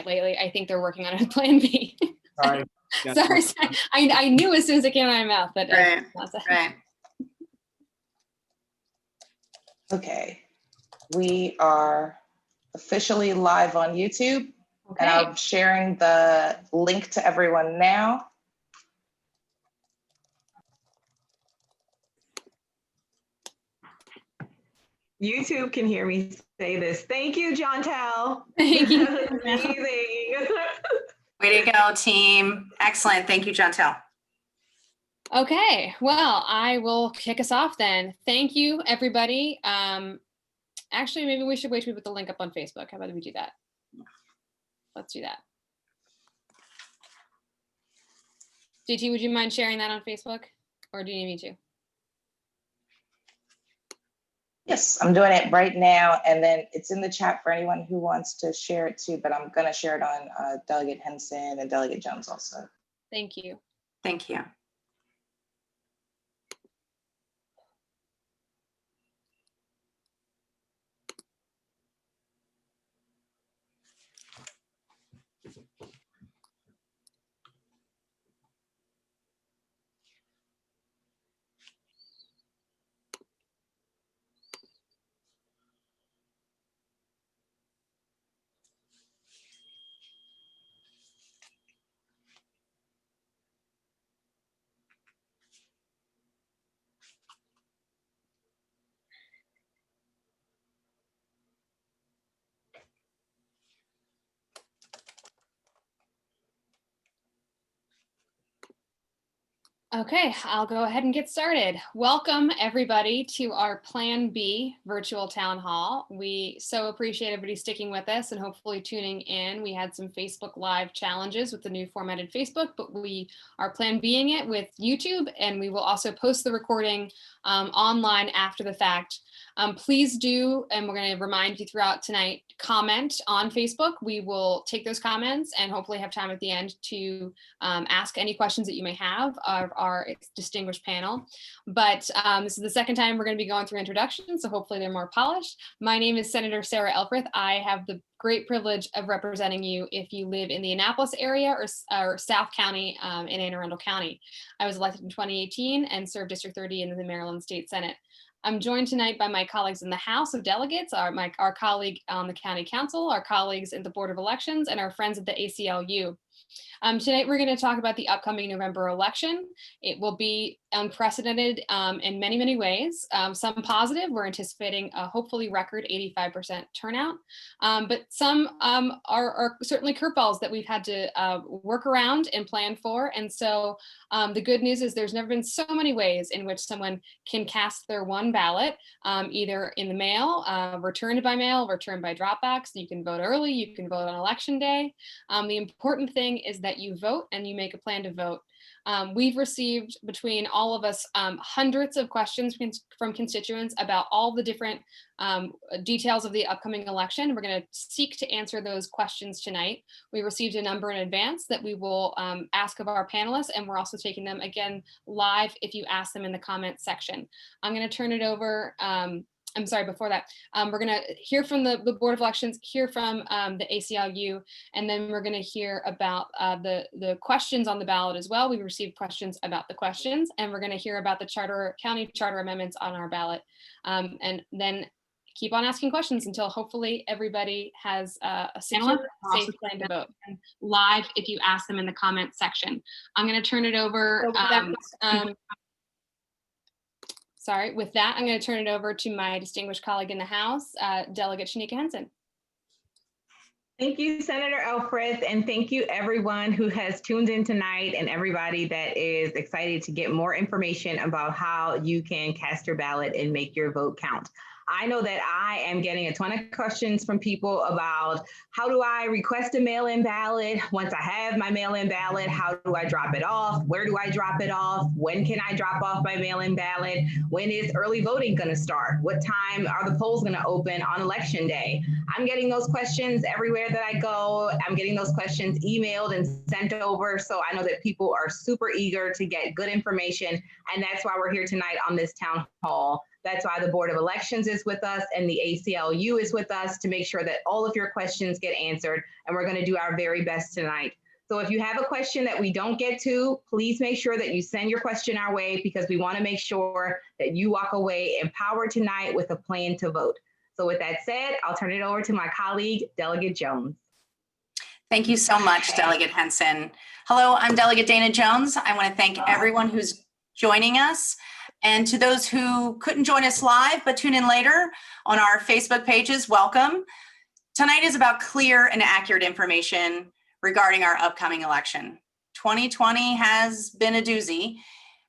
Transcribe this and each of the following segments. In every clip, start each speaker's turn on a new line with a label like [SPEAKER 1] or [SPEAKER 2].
[SPEAKER 1] it lately. I think they're working on a plan B.
[SPEAKER 2] Sorry.
[SPEAKER 1] Sorry. I knew as soon as it came out of my mouth, but
[SPEAKER 3] Right.
[SPEAKER 4] Okay, we are officially live on YouTube, and I'm sharing the link to everyone now.
[SPEAKER 5] YouTube can hear me say this. Thank you, Jontel.
[SPEAKER 1] Thank you.
[SPEAKER 5] Amazing.
[SPEAKER 3] Way to go, team. Excellent. Thank you, Jontel.
[SPEAKER 1] Okay, well, I will kick us off then. Thank you, everybody. Actually, maybe we should wait till we put the link up on Facebook. How about we do that? Let's do that. DT, would you mind sharing that on Facebook, or do you need me to?
[SPEAKER 4] Yes, I'm doing it right now, and then it's in the chat for anyone who wants to share it too, but I'm gonna share it on Delegate Henson and Delegate Jones also.
[SPEAKER 1] Thank you.
[SPEAKER 3] Thank you.
[SPEAKER 1] Okay, I'll go ahead and get started. Welcome everybody to our Plan B virtual town hall. We so appreciate everybody sticking with us and hopefully tuning in. We had some Facebook Live challenges with the new formatted Facebook, but we are Plan Bing it with YouTube, and we will also post the recording online after the fact. Please do, and we're going to remind you throughout tonight, comment on Facebook. We will take those comments and hopefully have time at the end to ask any questions that you may have of our distinguished panel. But this is the second time we're going to be going through introductions, so hopefully they're more polished. My name is Senator Sarah Elfreth. I have the great privilege of representing you if you live in the Annapolis area or South County in Anne Arundel County. I was elected in 2018 and served District 30 in the Maryland State Senate. I'm joined tonight by my colleagues in the House of Delegates, our colleague on the County Council, our colleagues at the Board of Elections, and our friends at the ACLU. Tonight, we're going to talk about the upcoming November election. It will be unprecedented in many, many ways. Some positive, we're anticipating a hopefully record 85% turnout, but some are certainly curveballs that we've had to work around and plan for. And so the good news is there's never been so many ways in which someone can cast their one ballot, either in the mail, returned by mail, returned by Dropbox. You can vote early, you can vote on election day. The important thing is that you vote and you make a plan to vote. We've received, between all of us, hundreds of questions from constituents about all the different details of the upcoming election. We're going to seek to answer those questions tonight. We received a number in advance that we will ask of our panelists, and we're also taking them again live if you ask them in the comment section. I'm going to turn it over. I'm sorry, before that, we're going to hear from the Board of Elections, hear from the ACLU, and then we're going to hear about the questions on the ballot as well. We received questions about the questions, and we're going to hear about the county charter amendments on our ballot. And then keep on asking questions until hopefully everybody has a secure, safe plan to vote. And live if you ask them in the comment section. I'm going to turn it over. Sorry, with that, I'm going to turn it over to my distinguished colleague in the House, Delegate Shaneka Henson.
[SPEAKER 5] Thank you, Senator Elfreth, and thank you everyone who has tuned in tonight and everybody that is excited to get more information about how you can cast your ballot and make your vote count. I know that I am getting a ton of questions from people about how do I request a mail-in ballot? Once I have my mail-in ballot, how do I drop it off? Where do I drop it off? When can I drop off my mail-in ballot? When is early voting going to start? What time are the polls going to open on election day? I'm getting those questions everywhere that I go. I'm getting those questions emailed and sent over. So I know that people are super eager to get good information. And that's why we're here tonight on this town hall, That's why the Board of Elections is with us and the ACLU is with us to make sure that all of your questions get answered. And we're going to do our very best tonight. So if you have a question that we don't get to, please make sure that you send your question our way, because we want to make sure that you walk away empowered tonight with a plan to vote. So with that said, I'll turn it over to my colleague, Delegate Jones.
[SPEAKER 3] Thank you so much, Delegate Henson. Hello, I'm Delegate Dana Jones. I want to thank everyone who's joining us. And to those who couldn't join us live, but tune in later on our Facebook pages, welcome. Tonight is about clear and accurate information regarding our upcoming election. 2020 has been a doozy.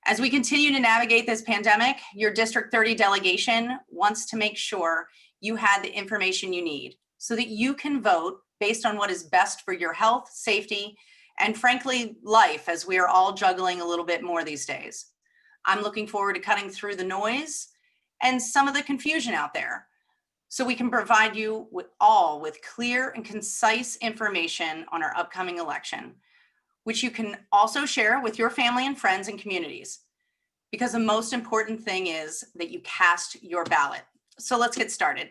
[SPEAKER 3] As we continue to navigate this pandemic, your District 30 delegation wants to make sure you had the information you need so that you can vote based on what is best for your health, safety, and frankly, life, as we are all juggling a little bit more these days. I'm looking forward to cutting through the noise and some of the confusion out there, so we can provide you with clear and concise information on our upcoming election, which you can also share with your family and friends and communities, because the most important thing is that you cast your ballot. So let's get started.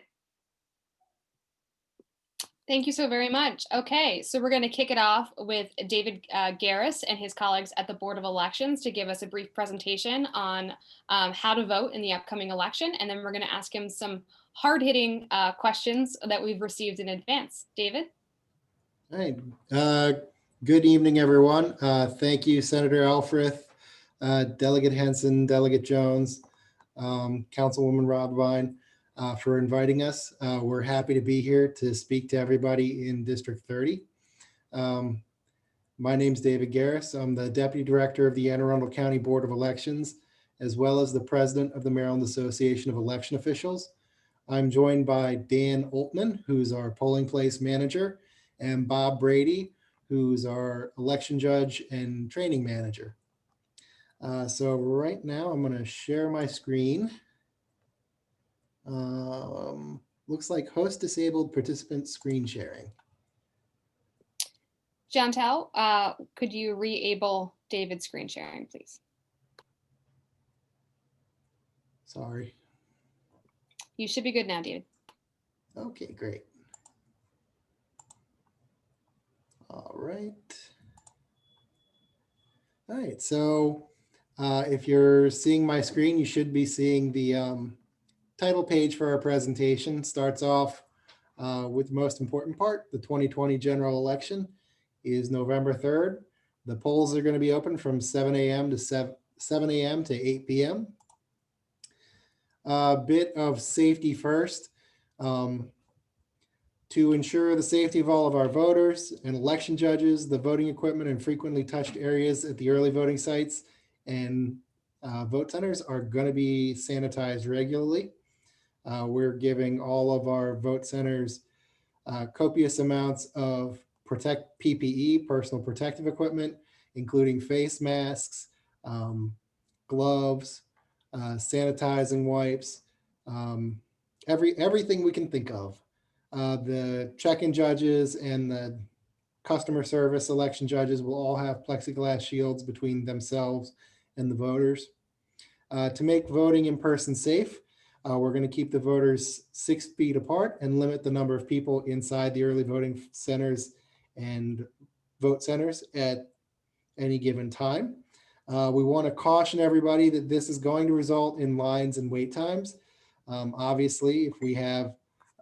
[SPEAKER 1] Thank you so very much. Okay, so we're going to kick it off with David Garreis and his colleagues at the Board of Elections to give us a brief presentation on how to vote in the upcoming election. And then we're going to ask him some hard-hitting questions that we've received in advance. David?
[SPEAKER 2] All right. Good evening, everyone. Thank you, Senator Elfreth, Delegate Henson, Delegate Jones, Councilwoman Rodvien, for inviting us. We're happy to be here to speak to everybody in District 30. My name's David Garreis. I'm the Deputy Director of the Arundel County Board of Elections, as well as the President of the Maryland Association of Election Officials. I'm joined by Dan Oltman, who's our polling place manager, and Bob Brady, who's our election judge and training manager. So right now I'm going to share my screen. Looks like host disabled participant screen sharing.
[SPEAKER 1] Chantel, could you re-able David's screen sharing, please?
[SPEAKER 2] Sorry.
[SPEAKER 1] You should be good now, David.
[SPEAKER 2] Okay, great. All right. All right, so if you're seeing my screen, you should be seeing the title page for our presentation. Starts off with the most important part. The 2020 general election is November 3rd. The polls are going to be open from 7 a.m. to 7 a.m. to 8 p.m. A bit of safety first. To ensure the safety of all of our voters and election judges, the voting equipment and frequently touched areas at the early voting sites and vote centers are going to be sanitized regularly. We're giving all of our vote centers copious amounts of PPE, personal protective equipment, including face masks, gloves, sanitizing wipes, everything we can think of. The check-in judges and the customer service election judges will all have plexiglass shields between themselves and the voters. To make voting in person safe, we're going to keep the voters 6 feet apart and limit the number of people inside the early voting centers and vote centers at any given time. We want to caution everybody that this is going to result in lines and wait times. Obviously, if we have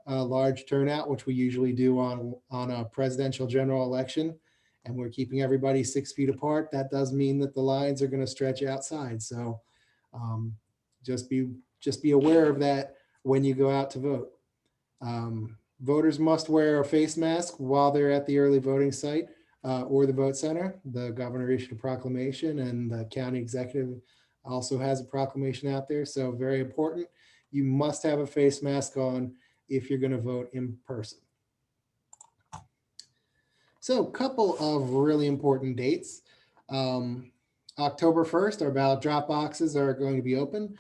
[SPEAKER 2] a large turnout, which we usually do on a presidential general election, and we're keeping everybody 6 feet apart, that does mean that the lines are going to stretch outside. So just be aware of that when you go out to vote. Voters must wear a face mask while they're at the early voting site or the vote center. The governor issued a proclamation, and the county executive also has a proclamation out there. So very important. You must have a face mask on if you're going to vote in person. So a couple of really important dates. October 1st, our ballot drop boxes are going to be open.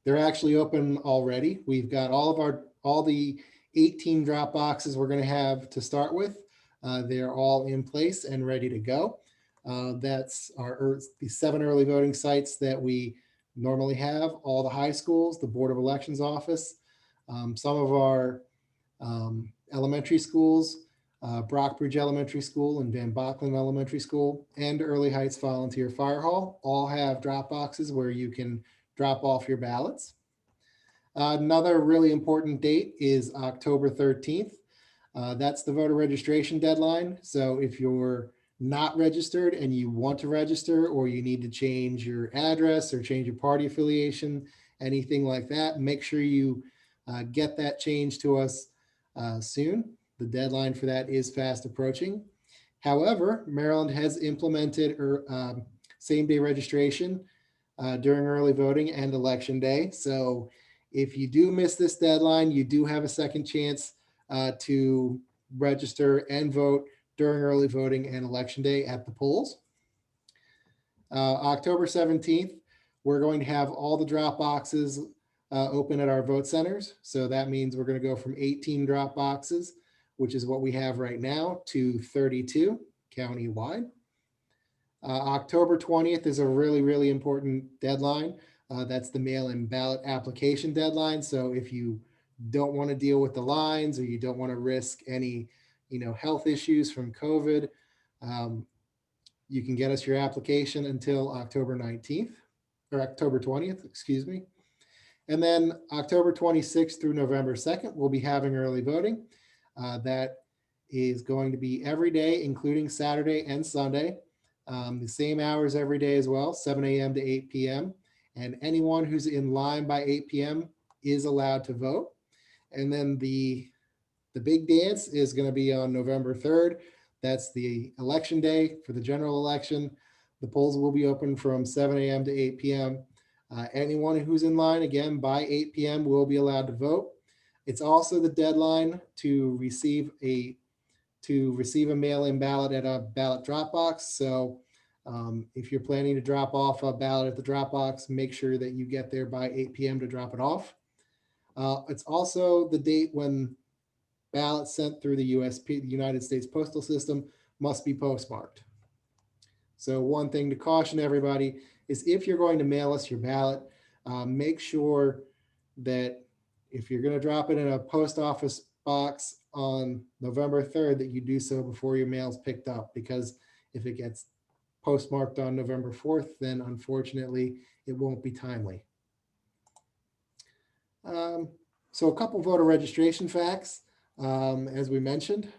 [SPEAKER 2] They're actually open already. We've got all the 18 drop boxes we're going to have to start with. They're all in place and ready to go. That's the 7 early voting sites that we normally have, all the high schools, the Board of Elections office, some of our elementary schools, Brockbridge Elementary School and Van Bachlen Elementary School, and Early Heights Volunteer Fire Hall all have drop boxes where you can drop off your ballots. Another really important date is October 13th. That's the voter registration deadline. So if you're not registered and you want to register, or you need to change your address or change your party affiliation, anything like that, make sure you get that change to us soon. The deadline for that is fast approaching. However, Maryland has implemented same-day registration during early voting and election day. So if you do miss this deadline, you do have a second chance to register and vote during early voting and election day at the polls. October 17th, we're going to have all the drop boxes open at our vote centers. So that means we're going to go from 18 drop boxes, which is what we have right now, to 32 county-wide. October 20th is a really, really important deadline. That's the mail-in ballot application deadline. So if you don't want to deal with the lines, or you don't want to risk any health issues from COVID, you can get us your application until October 19th, or October 20th, excuse me. And then October 26th through November 2nd, we'll be having early voting. That is going to be every day, including Saturday and Sunday. The same hours every day as well, 7 a.m. to 8 p.m. And anyone who's in line by 8 p.m. is allowed to vote. And then the big dance is going to be on November 3rd. That's the election day for the general election. The polls will be open from 7 a.m. to 8 p.m. Anyone who's in line, again, by 8 p.m. will be allowed to vote. It's also the deadline to receive a mail-in ballot at a ballot drop box. So if you're planning to drop off a ballot at the drop box, make sure that you get there by 8 p.m. to drop it off. It's also the date when ballots sent through the USP, the United States Postal System, must be postmarked. So one thing to caution everybody is, if you're going to mail us your ballot, make sure that if you're going to drop it in a post office box on November 3rd, that you do so before your mail's picked up, because if it gets postmarked on November 4th, then unfortunately it won't be timely. So a couple voter registration facts. As we mentioned,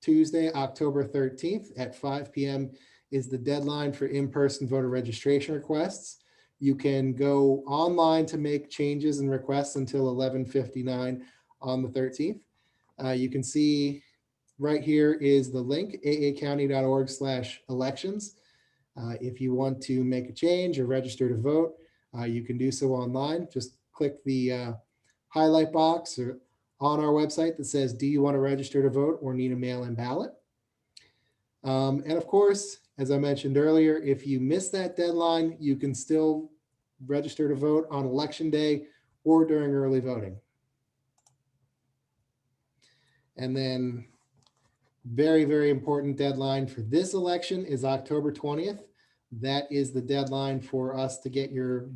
[SPEAKER 2] Tuesday, October 13th at 5 p.m. is the deadline for in-person voter registration requests. You can go online to make changes and requests until 11:59 on the 13th. You can see right here is the link, aacounty.org/elections. If you want to make a change or register to vote, you can do so online. Just click the highlight box or on our website that says, do you want to register to vote or need a mail-in ballot? And of course, as I mentioned earlier, if you miss that deadline, you can still register to vote on election day or during early voting. And then very, very important deadline for this election is October 20th. That is the deadline for us to get your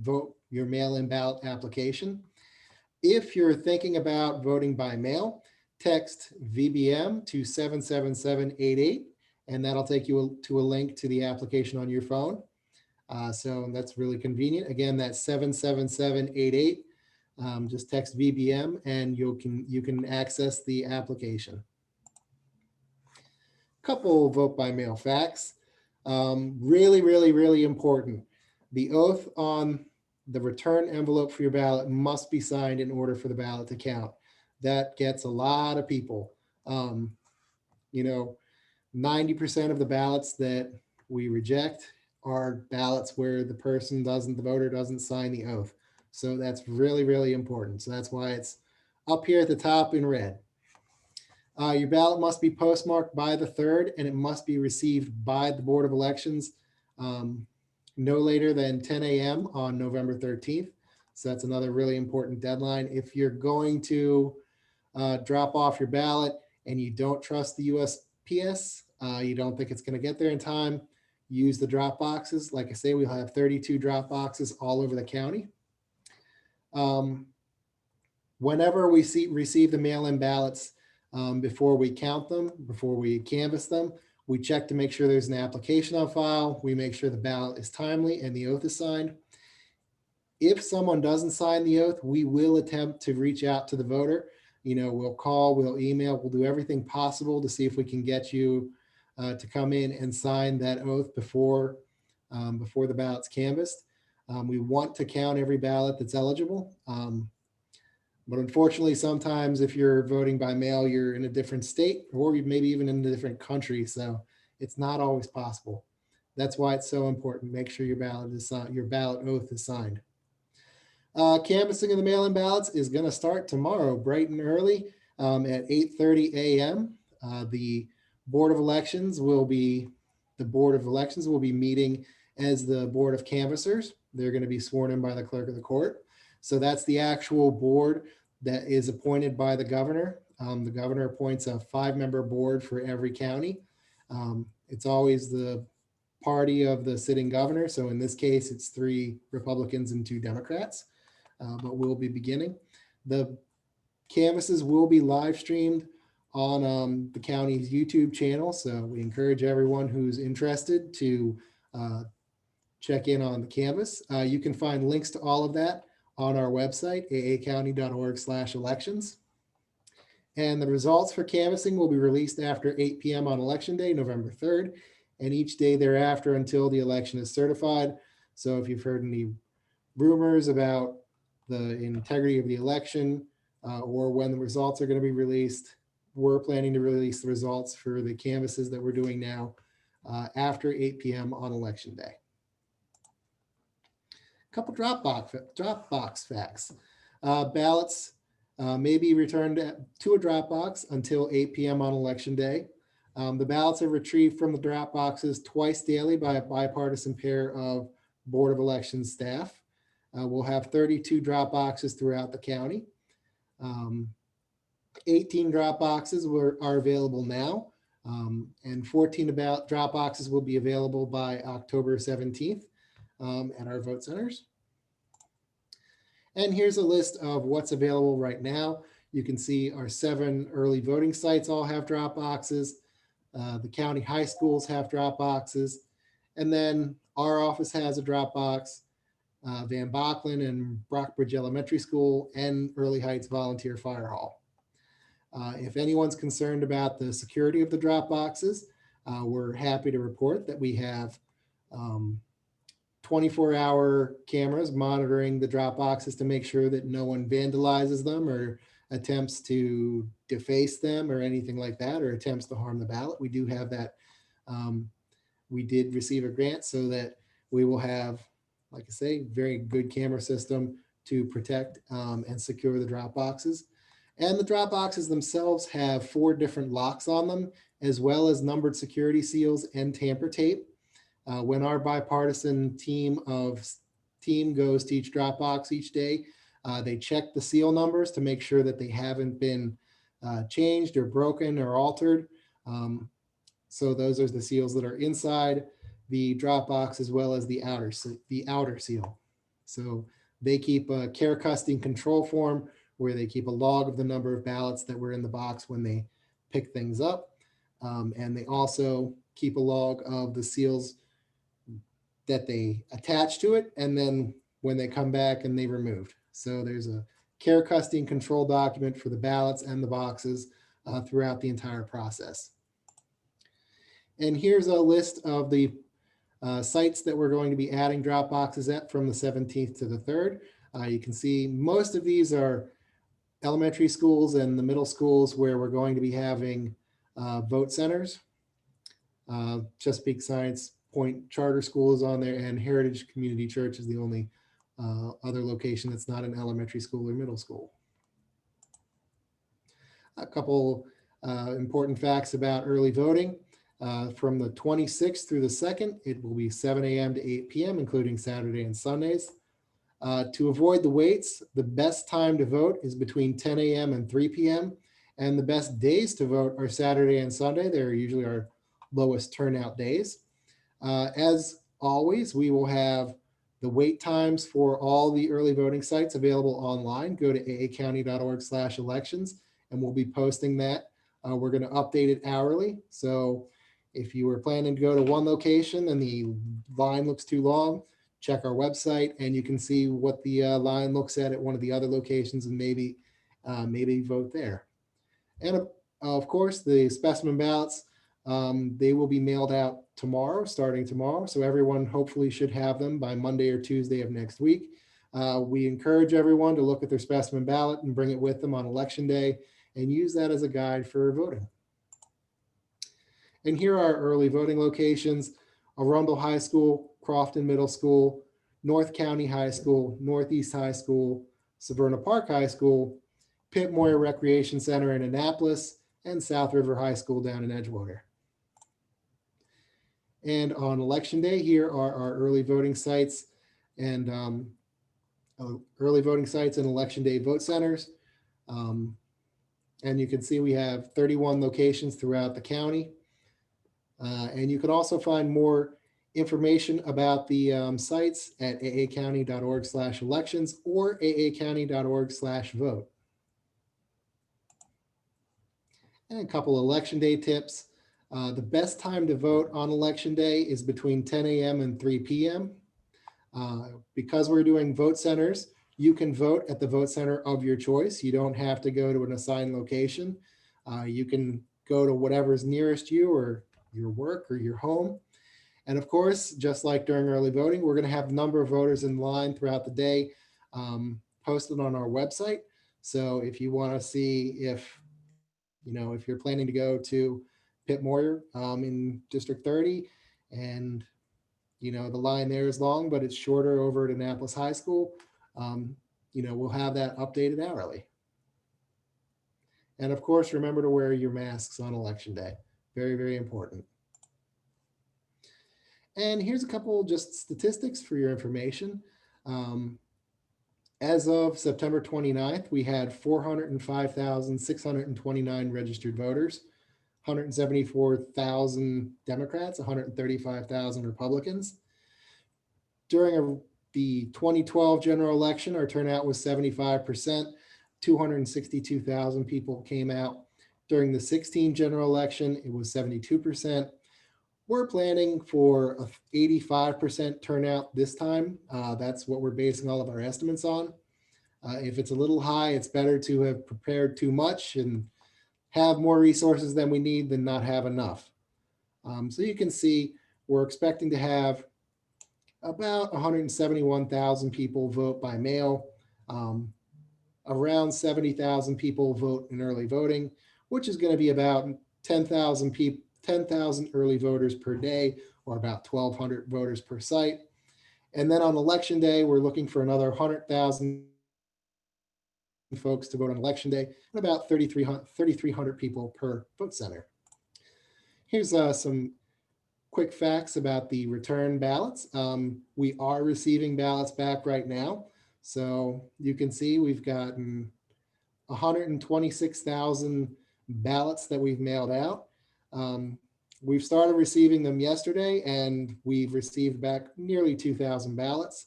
[SPEAKER 2] mail-in ballot application. If you're thinking about voting by mail, text VBM to 77788, and that'll take you to a link to the application on your phone. So that's really convenient. Again, that's 77788. Just text VBM and you can access the application. Couple vote by mail facts. Really, really, really important. The oath on the return envelope for your ballot must be signed in order for the ballot to count. That gets a lot of people. 90% of the ballots that we reject are ballots where the voter doesn't sign the oath. So that's really, really important. So that's why it's up here at the top in red. Your ballot must be postmarked by the 3rd, and it must be received by the Board of Elections no later than 10 a.m. on November 13th. So that's another really important deadline. If you're going to drop off your ballot and you don't trust the USPS, you don't think it's going to get there in time, use the drop boxes. Like I say, we'll have 32 drop boxes all over the county. Whenever we receive the mail-in ballots, before we count them, before we canvass them, we check to make sure there's an application on file. We make sure the ballot is timely and the oath is signed. If someone doesn't sign the oath, we will attempt to reach out to the voter. We'll call, we'll email, we'll do everything possible to see if we can get you to come in and sign that oath before the ballot's canvassed. We want to count every ballot that's eligible. But unfortunately, sometimes if you're voting by mail, you're in a different state or maybe even in a different country. So it's not always possible. That's why it's so important. Make sure your ballot oath is signed. Canvassing of the mail-in ballots is going to start tomorrow, bright and early at 8:30 a.m. The Board of Elections will be meeting as the Board of Canvassers. They're going to be sworn in by the clerk of the court. So that's the actual board that is appointed by the governor. The governor appoints a 5-member board for every county. It's always the party of the sitting governor. So in this case, it's 3 Republicans and 2 Democrats. But we'll be beginning. The canvasses will be live streamed on the county's YouTube channel. So we encourage everyone who's interested to check in on the canvas. You can find links to all of that on our website, aacounty.org/elections. And the results for canvassing will be released after 8 p.m. on Election Day, November 3rd, and each day thereafter until the election is certified. So if you've heard any rumors about the integrity of the election or when the results are going to be released, we're planning to release the results for the canvasses that we're doing now after 8 p.m. on Election Day. A couple Dropbox facts. Ballots may be returned to a Dropbox until 8 p.m. on Election Day. The ballots are retrieved from the Dropboxes twice daily by a bipartisan pair of Board of Elections staff. We'll have 32 drop boxes throughout the county. 18 drop boxes are available now, and 14 drop boxes will be available by October 17th at our vote centers. And here's a list of what's available right now. You can see our 7 early voting sites all have drop boxes. The county high schools have drop boxes. And then our office has a drop box. Van Bachlen and Brockbridge Elementary School and Early Heights Volunteer Fire Hall. If anyone's concerned about the security of the drop boxes, we're happy to report that we have 24-hour cameras monitoring the drop boxes to make sure that no one vandalizes them or attempts to deface them or anything like that, or attempts to harm the ballot. We do have that. We did receive a grant so that we will have, like I say, very good camera system to protect and secure the drop boxes. And the drop boxes themselves have 4 different locks on them, as well as numbered security seals and tamper tape. When our bipartisan team goes to each drop box each day, they check the seal numbers to make sure that they haven't been changed or broken or altered. So those are the seals that are inside the drop box as well as the outer seal. So they keep a care custody control form where they keep a log of the number of ballots that were in the box when they pick things up. And they also keep a log of the seals that they attach to it, and then when they come back and they removed. So there's a care custody and control document for the ballots and the boxes throughout the entire process. And here's a list of the sites that we're going to be adding drop boxes at from the 17th to the 3rd. You can see most of these are elementary schools and the middle schools where we're going to be having vote centers. Chesapeake Science Point Charter School is on there, and Heritage Community Church is the only other location that's not an elementary school or middle school. A couple important facts about early voting. From the 26th through the 2nd, it will be 7 a.m. to 8 p.m., including Saturday and Sundays. To avoid the waits, the best time to vote is between 10 a.m. and 3 p.m. And the best days to vote are Saturday and Sunday. They're usually our lowest turnout days. As always, we will have the wait times for all the early voting sites available online. Go to aacounty.org/elections, and we'll be posting that. We're going to update it hourly. So if you were planning to go to one location and the line looks too long, check our website and you can see what the line looks at one of the other locations and maybe vote there. And of course, the specimen ballots, they will be mailed out tomorrow, starting tomorrow. So everyone hopefully should have them by Monday or Tuesday of next week. We encourage everyone to look at their specimen ballot and bring it with them on election day and use that as a guide for voting. And here are early voting locations: Arundel High School, Crofton Middle School, North County High School, Northeast High School, Severna Park High School, Pitt Moyer Recreation Center in Annapolis, and South River High School down in Edgewater. And on election day, here are our early voting sites and election day vote centers. And you can see we have 31 locations throughout the county. And you can also find more information about the sites at aacounty.org/elections or aacounty.org/vote. And a couple election day tips. The best time to vote on election day is between 10 a.m. and 3 p.m. Because we're doing vote centers, you can vote at the vote center of your choice. You don't have to go to an assigned location. You can go to whatever's nearest you or your work or your home. And of course, just like during early voting, we're going to have a number of voters in line throughout the day posted on our website. So if you want to see if you're planning to go to Pitt Moyer in District 30 and the line there is long, but it's shorter over at Annapolis High School, we'll have that updated hourly. And of course, remember to wear your masks on election day. Very, very important. And here's a couple just statistics for your information. As of September 29th, we had 405,629 registered voters, 174,000 Democrats, 135,000 Republicans. During the 2012 general election, our turnout was 75%, 262,000 people came out. During the 2016 general election, it was 72%. We're planning for an 85% turnout this time. That's what we're basing all of our estimates on. If it's a little high, it's better to have prepared too much and have more resources than we need than not have enough. So you can see we're expecting to have about 171,000 people vote by mail. Around 70,000 people vote in early voting, which is going to be about 10,000 early voters per day, or about 1,200 voters per site. And then on election day, we're looking for another 100,000 folks to vote on election day, and about 3,300 people per vote center. Here's some quick facts about the return ballots. We are receiving ballots back right now. So you can see we've gotten 126,000 ballots that we've mailed out. We've started receiving them yesterday, and we've received back nearly 2,000 ballots.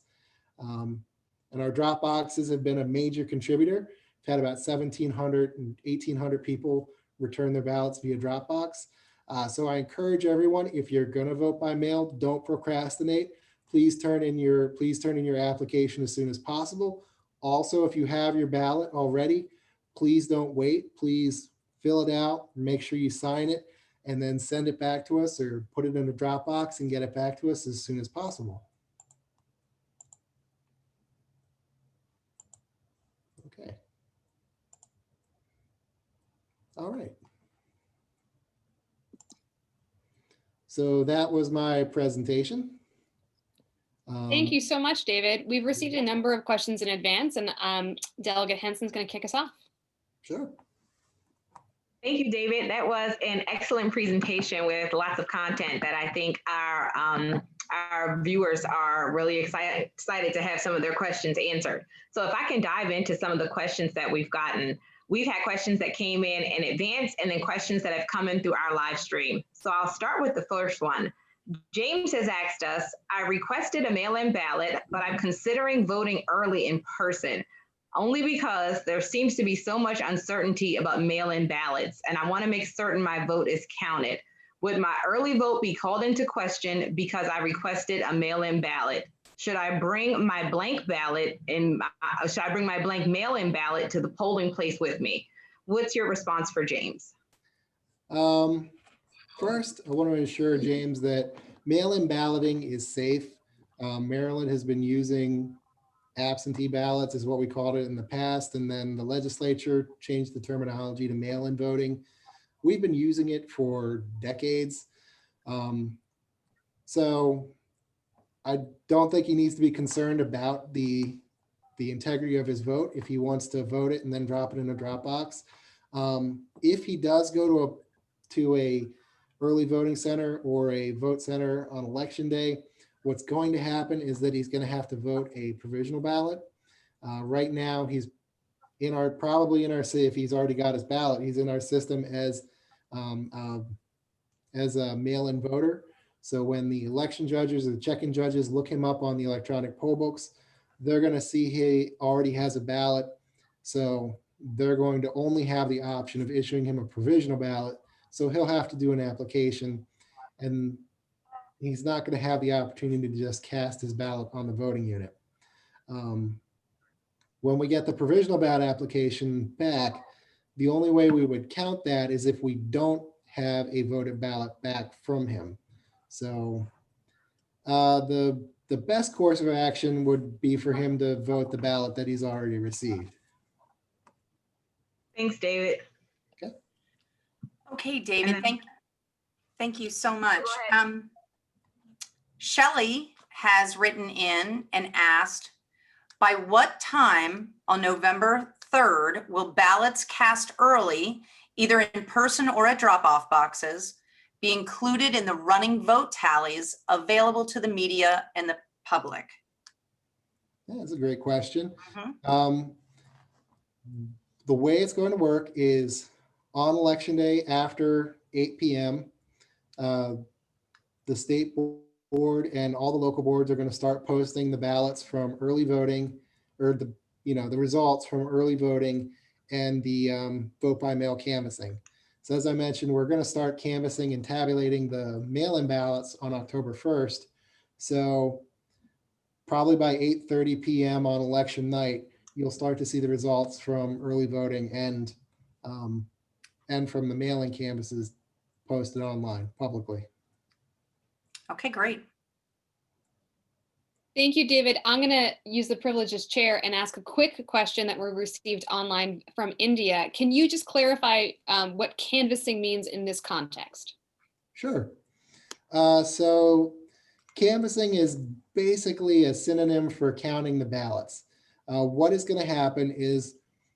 [SPEAKER 2] And our drop boxes have been a major contributor. We've had about 1,700 and 1,800 people return their ballots via Dropbox. So I encourage everyone, if you're going to vote by mail, don't procrastinate. Please turn in your application as soon as possible. Also, if you have your ballot already, please don't wait. Please fill it out, make sure you sign it, and then send it back to us or put it in a Dropbox and get it back to us as soon as possible. Okay. All right. So that was my presentation.
[SPEAKER 1] Thank you so much, David. We've received a number of questions in advance, and Delegate Henson's going to kick us off.
[SPEAKER 2] Sure.
[SPEAKER 5] Thank you, David. That was an excellent presentation with lots of content that I think our viewers are really excited to have some of their questions answered. So if I can dive into some of the questions that we've gotten. We've had questions that came in advance and then questions that have come in through our live stream. So I'll start with the first one. James has asked us, I requested a mail-in ballot, but I'm considering voting early in person, only because there seems to be so much uncertainty about mail-in ballots, and I want to make certain my vote is counted. Would my early vote be called into question because I requested a mail-in ballot? Should I bring my blank ballot and should I bring my blank mail-in ballot to the polling place with me? What's your response for James?
[SPEAKER 2] First, I want to assure James that mail-in balloting is safe. Maryland has been using absentee ballots is what we called it in the past, and then the legislature changed the terminology to mail-in voting. We've been using it for decades. So I don't think he needs to be concerned about the integrity of his vote if he wants to vote it and then drop it in a drop box. If he does go to a early voting center or a vote center on election day, what's going to happen is that he's going to have to vote a provisional ballot. Right now, he's probably in our city. If he's already got his ballot, he's in our system as a mail-in voter. So when the election judges or the check-in judges look him up on the electronic poll books, they're going to see he already has a ballot. So they're going to only have the option of issuing him a provisional ballot. So he'll have to do an application, and he's not going to have the opportunity to just cast his ballot on the voting unit. When we get the provisional ballot application back, the only way we would count that is if we don't have a voted ballot back from him. So the best course of action would be for him to vote the ballot that he's already received.
[SPEAKER 5] Thanks, David.
[SPEAKER 3] Okay, David, thank you so much.
[SPEAKER 5] Go
[SPEAKER 3] Shelley has written in and asked, by what time on November 3rd will ballots cast early, either in person or at drop-off boxes, be included in the running vote tallies available to the media and the public?
[SPEAKER 2] Yeah, that's a great question. The way it's going to work is on election day after 8 p.m., the state board and all the local boards are going to start posting the ballots from early voting, or the results from early voting and the vote by mail canvassing. So as I mentioned, we're going to start canvassing and tabulating the mail-in ballots on October 1st. So probably by 8:30 p.m. on election night, you'll start to see the results from early voting and from the mail-in canvases posted online publicly.
[SPEAKER 3] Okay, great.
[SPEAKER 1] Thank you, David. I'm going to use the privilege as chair and ask a quick question that we received online from India. Can you just clarify what canvassing means in this context?
[SPEAKER 2] Sure. So canvassing is basically a synonym for counting the ballots. What is going to happen is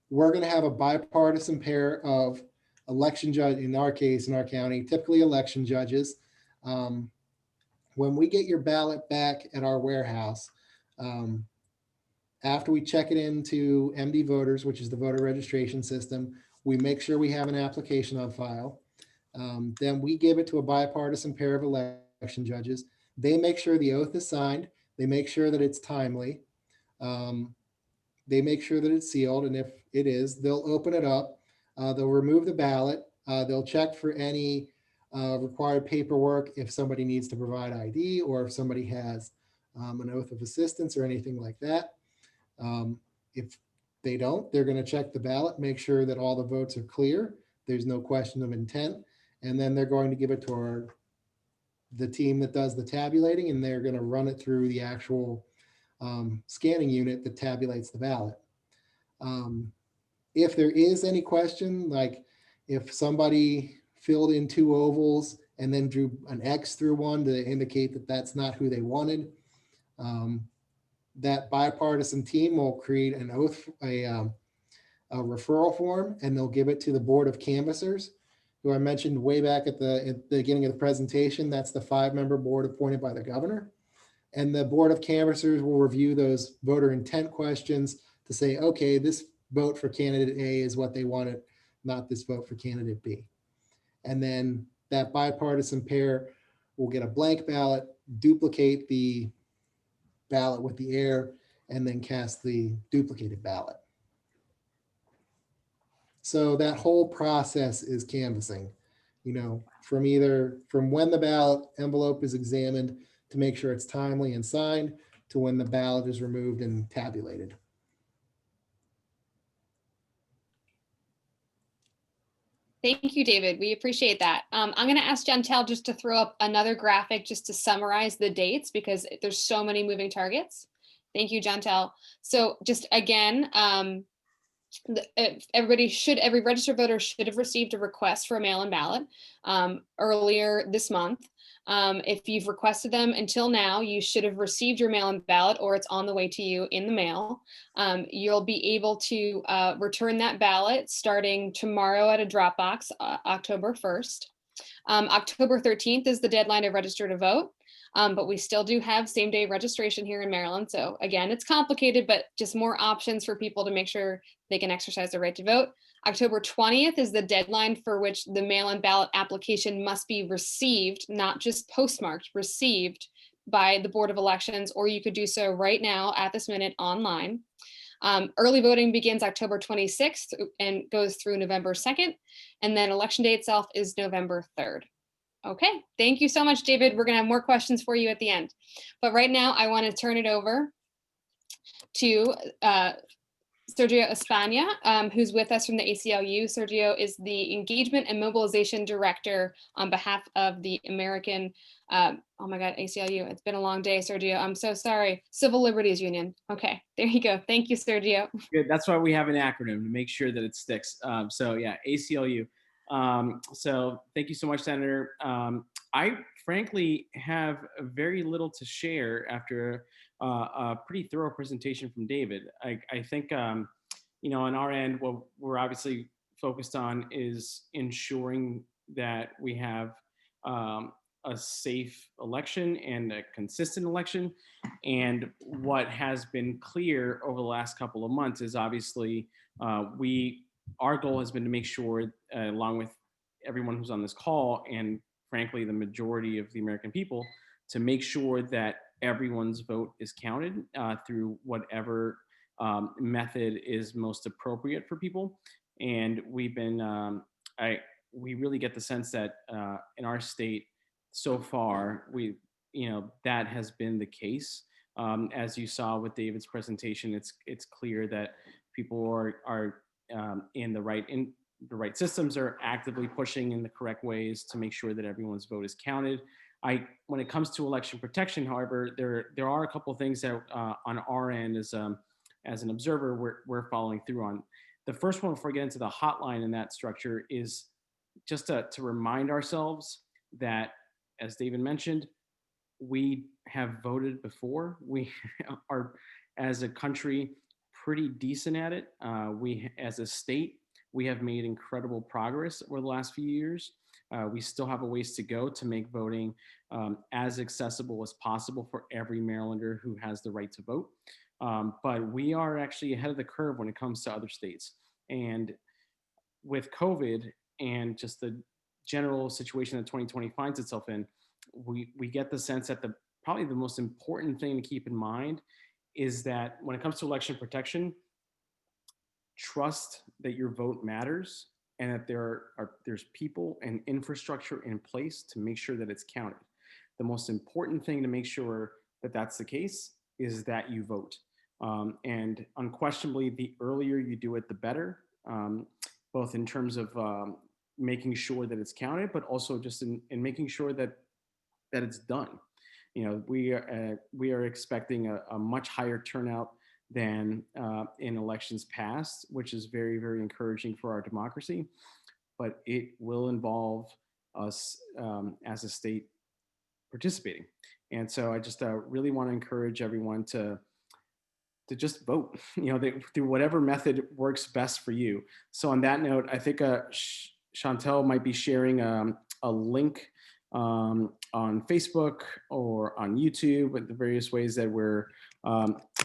[SPEAKER 2] we're going to have a bipartisan pair of election judge, in our case, in our county, typically election judges. When we get your ballot back at our warehouse, after we check it into MD Voters, which is the voter registration system, we make sure we have an application on file. Then we give it to a bipartisan pair of election judges. They make sure the oath is signed. They make sure that it's timely. They make sure that it's sealed. And if it is, they'll open it up. They'll remove the ballot. They'll check for any required paperwork if somebody needs to provide ID or if somebody has an oath of assistance or anything like that. If they don't, they're going to check the ballot, make sure that all the votes are clear. There's no question of intent. And then they're going to give it to the team that does the tabulating, and they're going to run it through the actual scanning unit that tabulates the ballot. If there is any question, like if somebody filled in 2 ovals and then drew an X through one to indicate that that's not who they wanted, that bipartisan team will create an oath, a referral form, and they'll give it to the Board of Canvassers, who I mentioned way back at the beginning of the presentation. That's the 5-member board appointed by the governor. And the Board of Canvassers will review those voter intent questions to say, okay, this vote for candidate A is what they wanted, not this vote for candidate B. And then that bipartisan pair will get a blank ballot, duplicate the ballot with the error, and then cast the duplicated ballot. So that whole process is canvassing, from when the ballot envelope is examined to make sure it's timely and signed, to when the ballot is removed and tabulated.
[SPEAKER 1] Thank you, David. We appreciate that. I'm going to ask Chantel just to throw up another graphic just to summarize the dates because there's so many moving targets. Thank you, Chantel. So just again, every registered voter should have received a request for a mail-in ballot earlier this month. If you've requested them until now, you should have received your mail-in ballot or it's on the way to you in the mail. You'll be able to return that ballot starting tomorrow at a drop box, October 1st. October 13th is the deadline to register to vote. But we still do have same-day registration here in Maryland. So again, it's complicated, but just more options for people to make sure they can exercise their right to vote. October 20th is the deadline for which the mail-in ballot application must be received, not just postmarked, received by the Board of Elections, or you could do so right now at this minute online. Early voting begins October 26th and goes through November 2nd. And then election day itself is November 3rd. Okay, thank you so much, David. We're gonna have more questions for you at the end. But right now I wanna turn it over to Sergio España, who's with us from the ACLU. Sergio is the Engagement and Mobilization Director on behalf of the American, oh my God, ACLU. It's been a long day, Sergio. I'm so sorry. Civil Liberties Union. Okay, there you go. Thank you, Sergio.
[SPEAKER 6] Good. That's why we have an acronym to make sure that it sticks. So yeah, ACLU. So thank you so much, Senator. I frankly have very little to share after a pretty thorough presentation from David. I think, on our end, what we're obviously focused on is ensuring that we have a safe election and a consistent election. And what has been clear over the last couple of months is obviously our goal has been to make sure, along with everyone who's on this call, and frankly, the majority of the American people, to make sure that everyone's vote is counted through whatever method is most appropriate for people. And we've been, we really get the sense that in our state so far, that has been the case. As you saw with David's presentation, it's clear that people are in the right systems, are actively pushing in the correct ways to make sure that everyone's vote is counted. When it comes to election protection, however, there are a couple of things that on our end as an observer we're following through on. The first one, before I get into the hotline in that structure, is just to remind ourselves that, as David mentioned, we have voted before. We are, as a country, pretty decent at it. We, as a state, we have made incredible progress over the last few years. We still have a ways to go to make voting as accessible as possible for every Marylander who has the right to vote. But we are actually ahead of the curve when it comes to other states. And with COVID and just the general situation that 2020 finds itself in, we get the sense that probably the most important thing to keep in mind is that when it comes to election protection, trust that your vote matters and that there's people and infrastructure in place to make sure that it's counted. The most important thing to make sure that that's the case is that you vote. And unquestionably, the earlier you do it, the better, both in terms of making sure that it's counted, but also just in making sure that it's done. We are expecting a much higher turnout than in elections past, which is very, very encouraging for our democracy. But it will involve us as a state participating. And so I just really want to encourage everyone to just vote, through whatever method works best for you. So on that note, I think Chantel might be sharing a link on Facebook or on YouTube with the various ways that we're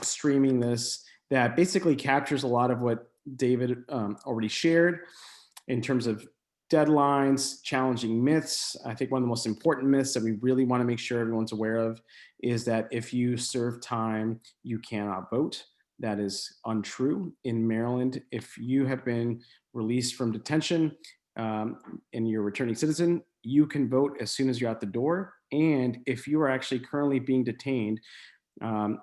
[SPEAKER 6] streaming this, that basically captures a lot of what David already shared in terms of deadlines, challenging myths. I think one of the most important myths that we really want to make sure everyone's aware of is that if you serve time, you cannot vote. That is untrue. In Maryland, if you have been released from detention and you're a returning citizen, you can vote as soon as you're out the door. And if you are actually currently being detained and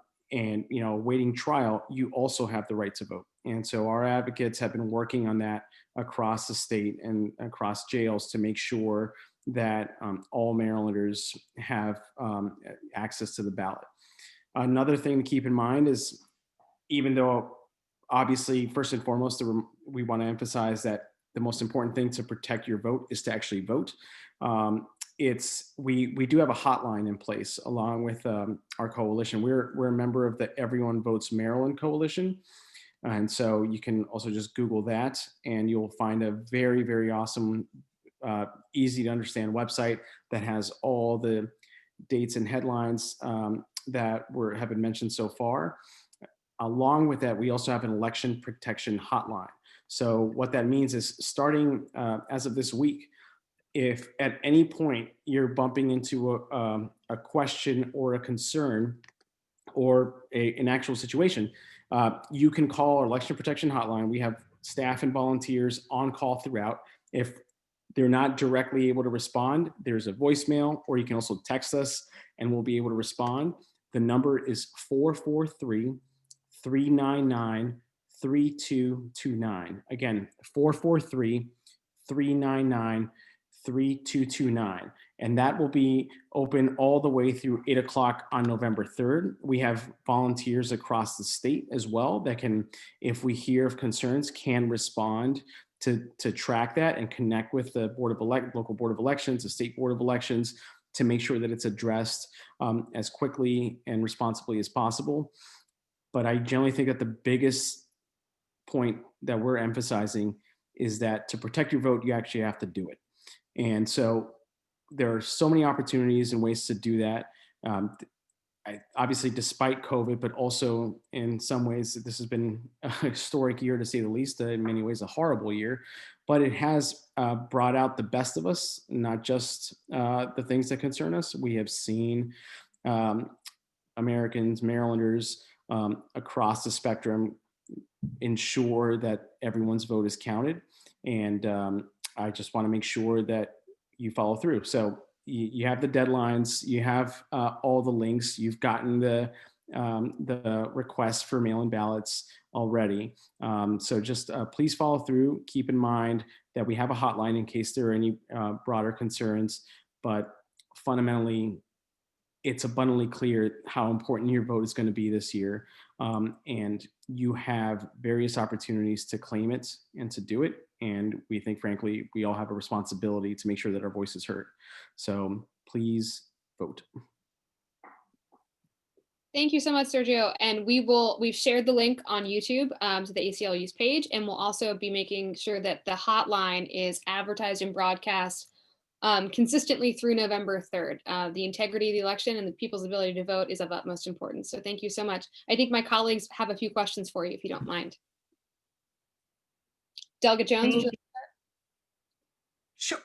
[SPEAKER 6] awaiting trial, you also have the right to vote. And so our advocates have been working on that across the state and across jails to make sure that all Marylanders have access to the ballot. Another thing to keep in mind is, even though obviously first and foremost we want to emphasize that the most important thing to protect your vote is to actually vote. We do have a hotline in place along with our coalition. We're a member of the Everyone Votes Maryland coalition. And so you can also just Google that and you'll find a very, very awesome, easy to understand website that has all the dates and headlines that have been mentioned so far. Along with that, we also have an election protection hotline. So what that means is starting as of this week, if at any point you're bumping into a question or a concern or an actual situation, you can call our election protection hotline. We have staff and volunteers on call throughout. If they're not directly able to respond, there's a voicemail, or you can also text us and we'll be able to respond. The number is 443-399-3229. Again, 443-399-3229. And that will be open all the way through 8 o'clock on November 3rd. We have volunteers across the state as well that can, if we hear of concerns, can respond to track that and connect with the local board of elections, the state board of elections, to make sure that it's addressed as quickly and responsibly as possible. But I generally think that the biggest point that we're emphasizing is that to protect your vote, you actually have to do it. And so there are so many opportunities and ways to do that. Obviously, despite COVID, but also in some ways, this has been a historic year to say the least, in many ways a horrible year, but it has brought out the best of us, not just the things that concern us. We have seen Americans, Marylanders across the spectrum ensure that everyone's vote is counted. And I just want to make sure that you follow through. So you have the deadlines, you have all the links, you've gotten the requests for mail-in ballots already. So just please follow through. Keep in mind that we have a hotline in case there are any broader concerns, but fundamentally, it's abundantly clear how important your vote is going to be this year. And you have various opportunities to claim it and to do it. And we think, frankly, we all have a responsibility to make sure that our voice is heard. So please vote.
[SPEAKER 1] Thank you so much, Sergio. And we've shared the link on YouTube to the ACLU's page, and we'll also be making sure that the hotline is advertised and broadcast consistently through November 3rd. The integrity of the election and the people's ability to vote is of utmost importance. So thank you so much. I think my colleagues have a few questions for you, if you don't mind. Delegate Jones, would you like to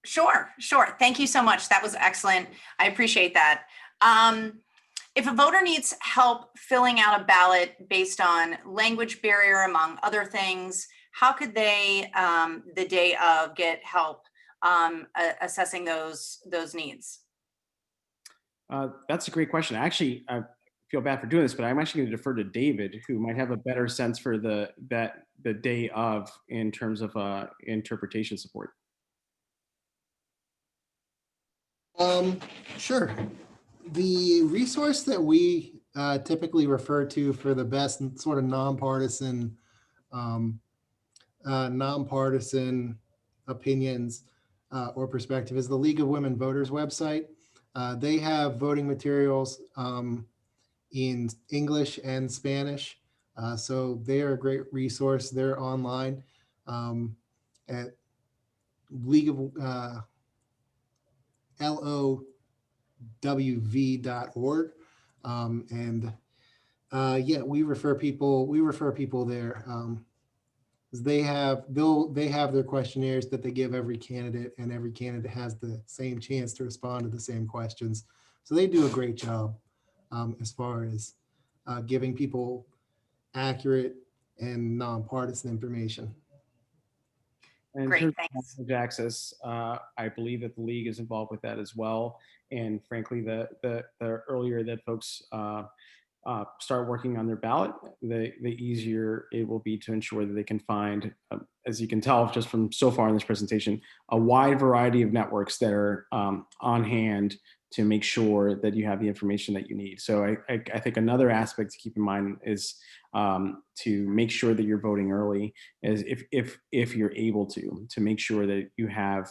[SPEAKER 3] start? Sure. Thank you so much. That was excellent. I appreciate that. If a voter needs help filling out a ballot based on language barrier, among other things, how could they, the day of, get help assessing those needs?
[SPEAKER 6] That's a great question. Actually, I feel bad for doing this, but I'm actually going to defer to David, who might have a better sense for the day of in terms of interpretation support.
[SPEAKER 2] Sure. The resource that we typically refer to for the best sort of nonpartisan opinions or perspective is the League of Women Voters website. They have voting materials in English and Spanish. So they are a great resource. They're online at League of LOWV.org. Yeah, we refer people there. is they have their questionnaires that they give every candidate, and every candidate has the same chance to respond to the same questions. So they do a great job as far as giving people accurate and nonpartisan information.
[SPEAKER 6] And in
[SPEAKER 3] Great,
[SPEAKER 6] terms
[SPEAKER 3] thanks.
[SPEAKER 6] of access, I believe that the league is involved with that as well. And frankly, the earlier that folks start working on their ballot, the easier it will be to ensure that they can find, as you can tell just from so far in this presentation, a wide variety of networks that are on hand to make sure that you have the information that you need. So I think another aspect to keep in mind is to make sure that you're voting early, as if you're able to make sure that you have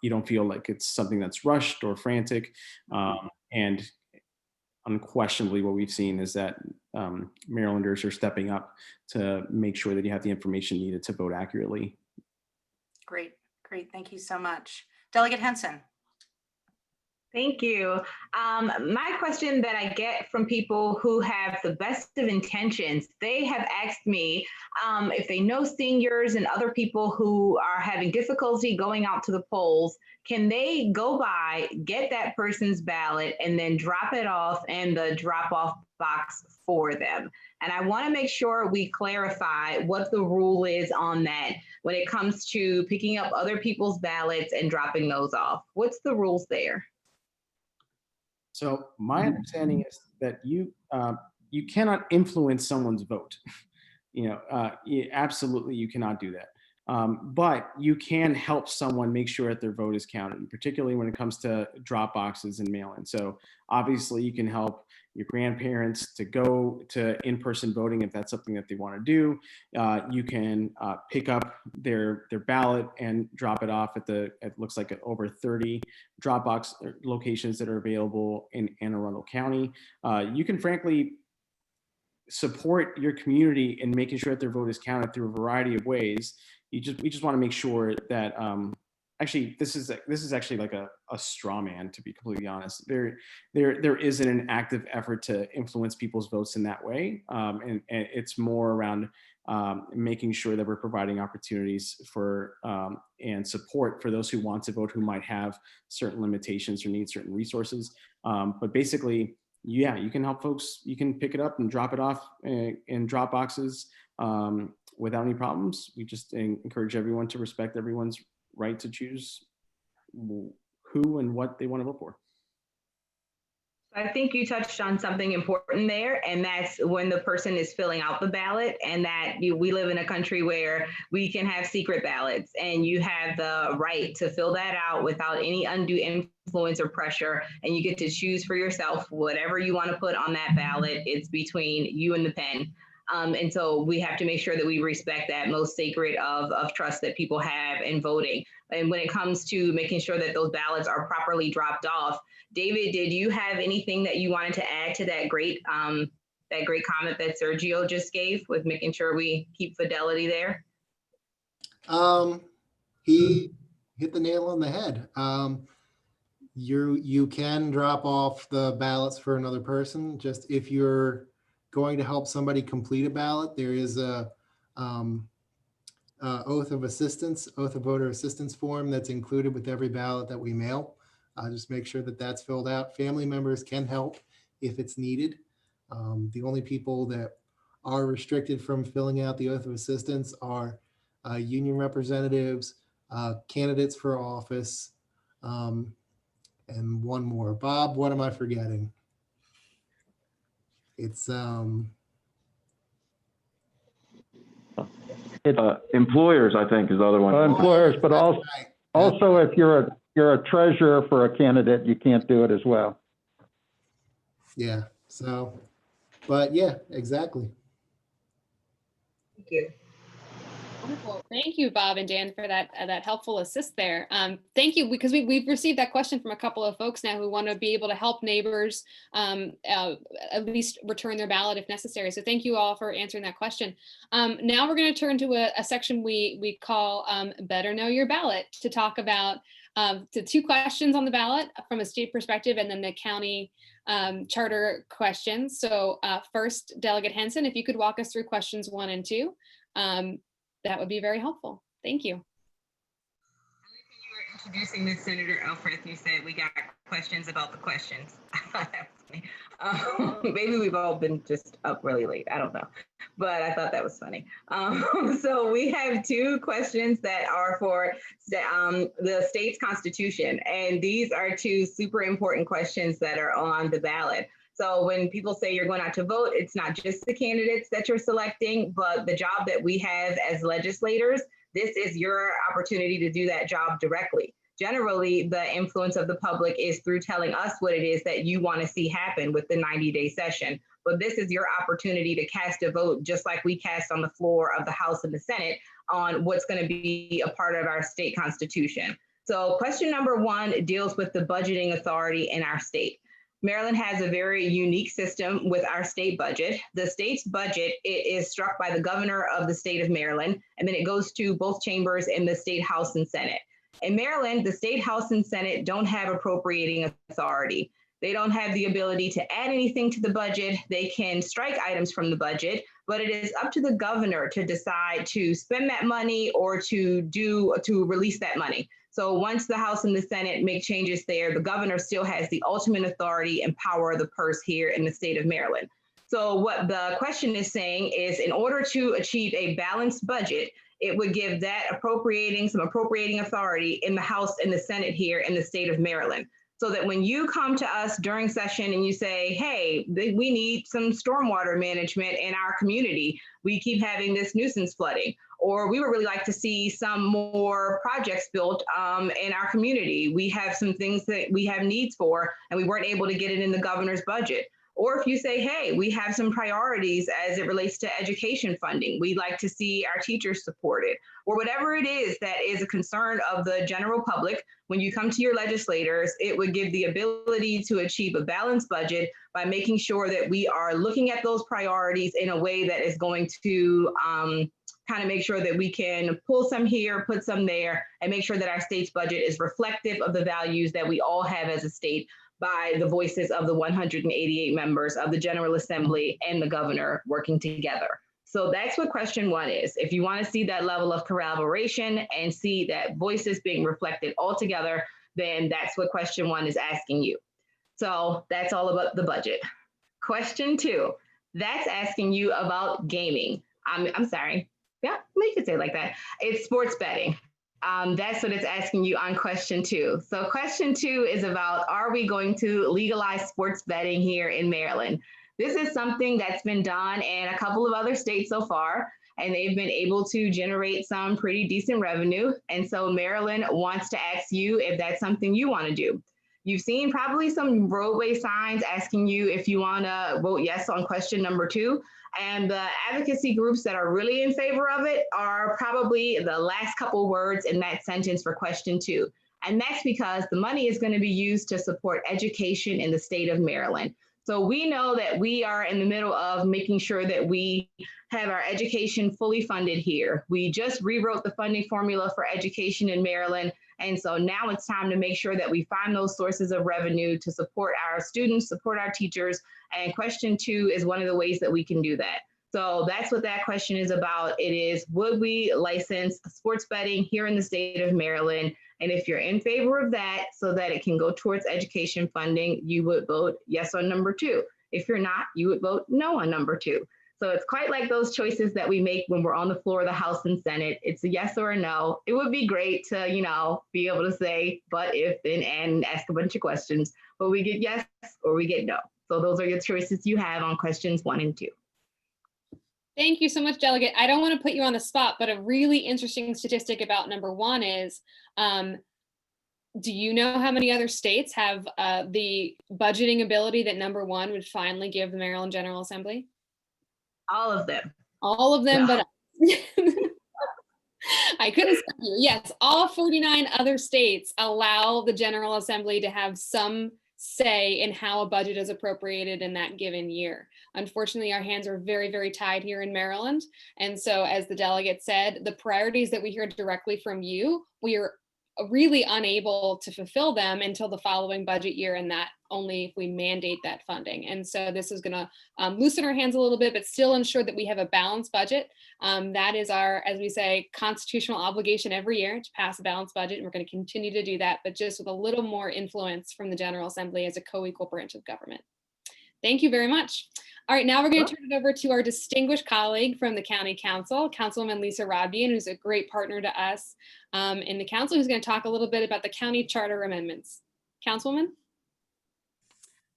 [SPEAKER 6] you don't feel like it's something that's rushed or frantic. And unquestionably, what we've seen is that Marylanders are stepping up to make sure that you have the information needed to vote accurately.
[SPEAKER 3] Great, great. Thank you so much. Delegate Henson.
[SPEAKER 5] Thank you. My question that I get from people who have the best of intentions, they have asked me if they know seniors and other people who are having difficulty going out to the polls, can they go by, get that person's ballot, and then drop it off in the drop-off box for them? And I want to make sure we clarify what the rule is on that when it comes to picking up other people's ballots and dropping those off. What's the rules there?
[SPEAKER 6] So my understanding is that you cannot influence someone's vote. Absolutely you cannot do that. But you can help someone make sure that their vote is counted, particularly when it comes to drop boxes and mail-in. So obviously you can help your grandparents to go to in-person voting if that's something that they want to do. You can pick up their ballot and drop it off at it looks like over 30 drop box locations that are available in Anne Arundel County. You can frankly support your community in making sure that their vote is counted through a variety of ways. We just want to make sure that actually this is actually like a straw man, to be completely honest. There isn't an active effort to influence people's votes in that way, and it's more around making sure that we're providing opportunities for and support for those who want to vote, who might have certain limitations or need certain resources. But basically, yeah, you can help folks. You can pick it up and drop it off in drop boxes without any problems. We just encourage everyone to respect everyone's right to choose who and what they want to vote for.
[SPEAKER 5] I think you touched on something important there, and that's when the person is filling out the ballot, and that we live in a country where we can have secret ballots, and you have the right to fill that out without any undue influence or pressure, and you get to choose for yourself whatever you want to put on that ballot. It's between you and the pen. And so we have to make sure that we respect that most sacred of trust that people have in voting. And when it comes to making sure that those ballots are properly dropped off, David, did you have anything that you wanted to add to that great comment that Sergio just gave with making sure we keep fidelity there?
[SPEAKER 2] He hit the nail on the head. You can drop off the ballots for another person. Just if you're going to help somebody complete a ballot, there is a oath of voter assistance form that's included with every ballot that we mail. Just make sure that that's filled out. Family members can help if it's needed. The only people that are restricted from filling out the oath of assistance are union representatives, candidates for office, and one more. Bob, what am I forgetting? It's
[SPEAKER 7] employers, I think, is the other one.
[SPEAKER 8] Employers, but
[SPEAKER 2] That's
[SPEAKER 8] also,
[SPEAKER 2] right.
[SPEAKER 8] also if you're a treasurer for a candidate, you can't do it as well.
[SPEAKER 2] Yeah. So, but yeah, exactly.
[SPEAKER 5] Thank you.
[SPEAKER 1] Wonderful. Thank you, Bob and Dan, for that helpful assist there. Thank you, because we've received that question from a couple of folks now who want to be able to help neighbors at least return their ballot if necessary. So thank you all for answering that question. Now we're going to turn to a section we call Better Know Your Ballot, to talk about the two questions on the ballot from a state perspective, and then the county charter questions. So first, Delegate Henson, if you could walk us through questions 1 and 2. that would be very helpful. Thank you.
[SPEAKER 5] You were introducing this, Senator Elfreth. You said we got questions about the questions. Maybe we've all been just up really late. I don't know, but I thought that was funny. So we have two questions that are for the state's constitution, and these are two super important questions that are on the ballot. So when people say you're going out to vote, it's not just the candidates that you're selecting, but the job that we have as legislators. This is your opportunity to do that job directly. Generally, the influence of the public is through telling us what it is that you want to see happen with the 90-day session. But this is your opportunity to cast a vote, just like we cast on the floor of the House and the Senate, on what's going to be a part of our state constitution. So question number one deals with the budgeting authority in our state. Maryland has a very unique system with our state budget. The state's budget, it is struck by the governor of the state of Maryland, and then it goes to both chambers in the state House and Senate. In Maryland, the state House and Senate don't have appropriating authority. They don't have the ability to add anything to the budget. They can strike items from the budget, but it is up to the governor to decide to spend that money or to release that money. So once the House and the Senate make changes there, the governor still has the ultimate authority and power of the purse here in the state of Maryland. So what the question is saying is, in order to achieve a balanced budget, it would give that some appropriating authority in the House and the Senate here in the state of Maryland. So that when you come to us during session and you say, hey, we need some stormwater management in our community, we keep having this nuisance flooding, or we would really like to see some more projects built in our community. We have some things that we have needs for, and we weren't able to get it in the governor's budget. Or if you say, hey, we have some priorities as it relates to education funding, we'd like to see our teachers supported, or whatever it is that is a concern of the general public, when you come to your legislators, it would give the ability to achieve a balanced budget by making sure that we are looking at those priorities in a way that is going to kind of make sure that we can pull some here, put some there, and make sure that our state's budget is reflective of the values that we all have as a state, by the voices of the 188 members of the General Assembly and the governor working together. So that's what question one is. If you want to see that level of collaboration and see that voices being reflected all together, then that's what question one is asking you. So that's all about the budget. Question two, that's asking you about gaming. I'm sorry. Yeah, you could say it like that. It's sports betting. That's what it's asking you on question two. So question two is about, are we going to legalize sports betting here in Maryland? This is something that's been done in a couple of other states so far, and they've been able to generate some pretty decent revenue. And so Maryland wants to ask you if that's something you want to do. You've seen probably some roadway signs asking you if you want to vote yes on question number two. And the advocacy groups that are really in favor of it are probably the last couple words in that sentence for question two. And that's because the money is going to be used to support education in the state of Maryland. So we know that we are in the middle of making sure that we have our education fully funded here. We just rewrote the funding formula for education in Maryland. And so now it's time to make sure that we find those sources of revenue to support our students, support our teachers. And question two is one of the ways that we can do that. So that's what that question is about. It is, would we license sports betting here in the state of Maryland? And if you're in favor of that, so that it can go towards education funding, you would vote yes on number two. If you're not, you would vote no on number two. So it's quite like those choices that we make when we're on the floor of the House and Senate. It's a yes or a no. It would be great to, be able to say, but if, then, and ask a bunch of questions, but we get yes or we get no. So those are your choices you have on questions 1 and 2.
[SPEAKER 1] Thank you so much, Delegate. I don't want to put you on the spot, but a really interesting statistic about number one is, do you know how many other states have the budgeting ability that number one would finally give the Maryland General Assembly?
[SPEAKER 5] All of them.
[SPEAKER 1] All of them, but I couldn't stop you. Yes, all 49 other states allow the General Assembly to have some say in how a budget is appropriated in that given year. Unfortunately, our hands are very, very tied here in Maryland. And so as the delegate said, the priorities that we hear directly from you, we are really unable to fulfill them until the following budget year, and that only if we mandate that funding. And so this is going to loosen our hands a little bit, but still ensure that we have a balanced budget. That is our, as we say, constitutional obligation every year to pass a balanced budget, and we're going to continue to do that, but just with a little more influence from the General Assembly as a co-equal branch of government. Thank you very much. All right, now we're going to turn it over to our distinguished colleague from the County Council, Councilwoman Lisa Rodvien, who's a great partner to us in the council, who's going to talk a little bit about the county charter amendments. Councilwoman?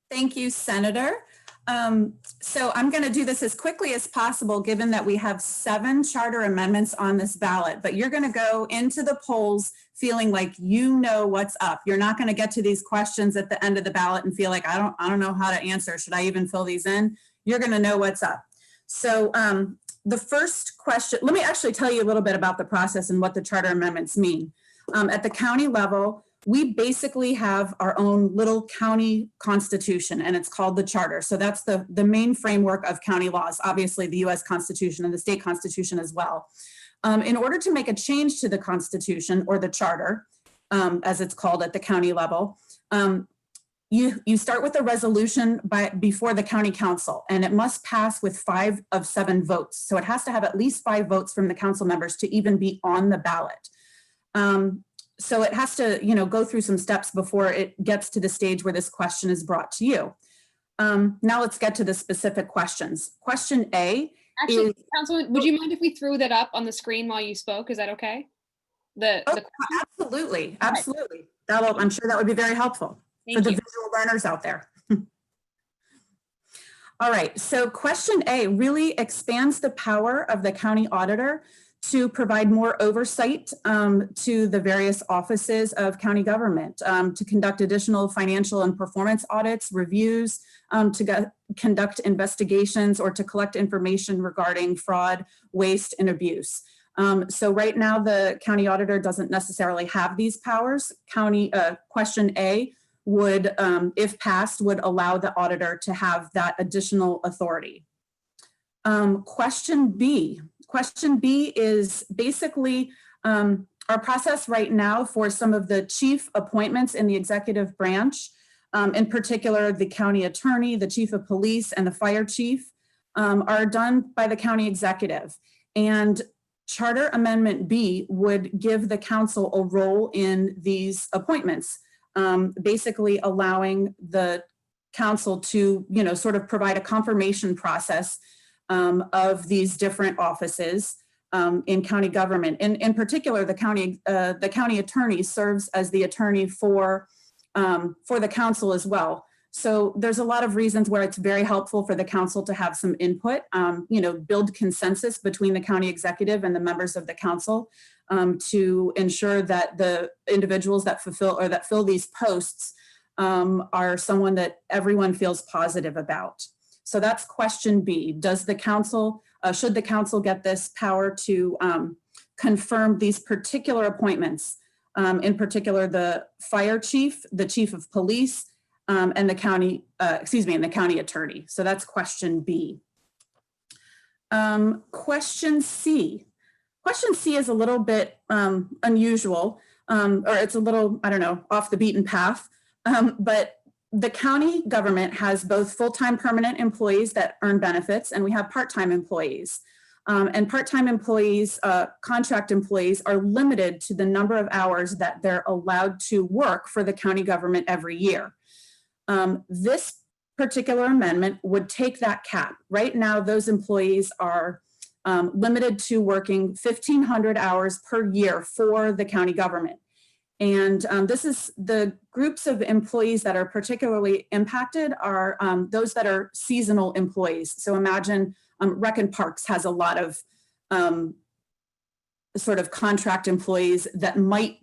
[SPEAKER 9] Thank you, Senator. So I'm going to do this as quickly as possible, given that we have 7 charter amendments on this ballot, but you're going to go into the polls feeling like you know what's up. You're not going to get to these questions at the end of the ballot and feel like, I don't know how to answer. Should I even fill these in? You're going to know what's up. So the first question, let me actually tell you a little bit about the process and what the charter amendments mean. At the county level, we basically have our own little county constitution, and it's called the charter. So that's the main framework of county laws, obviously the US Constitution and the state constitution as well. In order to make a change to the constitution or the charter, as it's called at the county level, you start with a resolution before the county council, and it must pass with 5 of 7 votes. So it has to have at least 5 votes from the council members to even be on the ballot. So it has to, go through some steps before it gets to the stage where this question is brought to you. Now let's get to the specific questions. Question A.
[SPEAKER 1] Actually, Councilwoman, would you mind if we threw that up on the screen while you spoke? Is that okay?
[SPEAKER 9] Absolutely, absolutely. I'm sure that would be very helpful for the visual learners out there. All right, so question A really expands the power of the county auditor to provide more oversight to the various offices of county government, to conduct additional financial and performance audits, reviews, to conduct investigations, or to collect information regarding fraud, waste, and abuse. So right now, the county auditor doesn't necessarily have these powers. Question A would, if passed, would allow the auditor to have that additional authority. Question B. Question B is basically our process right now for some of the chief appointments in the executive branch, in particular the county attorney, the chief of police, and the fire chief, are done by the county executive. And Charter Amendment B would give the council a role in these appointments, basically allowing the council to, sort of provide a confirmation process of these different offices in county government. In particular, the county attorney serves as the attorney for the council as well. So there's a lot of reasons where it's very helpful for the council to have some input, build consensus between the county executive and the members of the council to ensure that the individuals that fill these posts are someone that everyone feels positive about. So that's question B. Does the council, should the council get this power to confirm these particular appointments, in particular the fire chief, the chief of police, and the county, and the county attorney? So that's question B. Question C. Question C is a little bit unusual, or it's a little, off the beaten path, but the county government has both full-time permanent employees that earn benefits, and we have part-time employees. And part-time employees, contract employees, are limited to the number of hours that they're allowed to work for the county government every year. This particular amendment would take that cap. Right now, those employees are limited to working 1,500 hours per year for the county government. And this is the groups of employees that are particularly impacted are those that are seasonal employees. So imagine Rec and Parks has a lot of sort of contract employees that might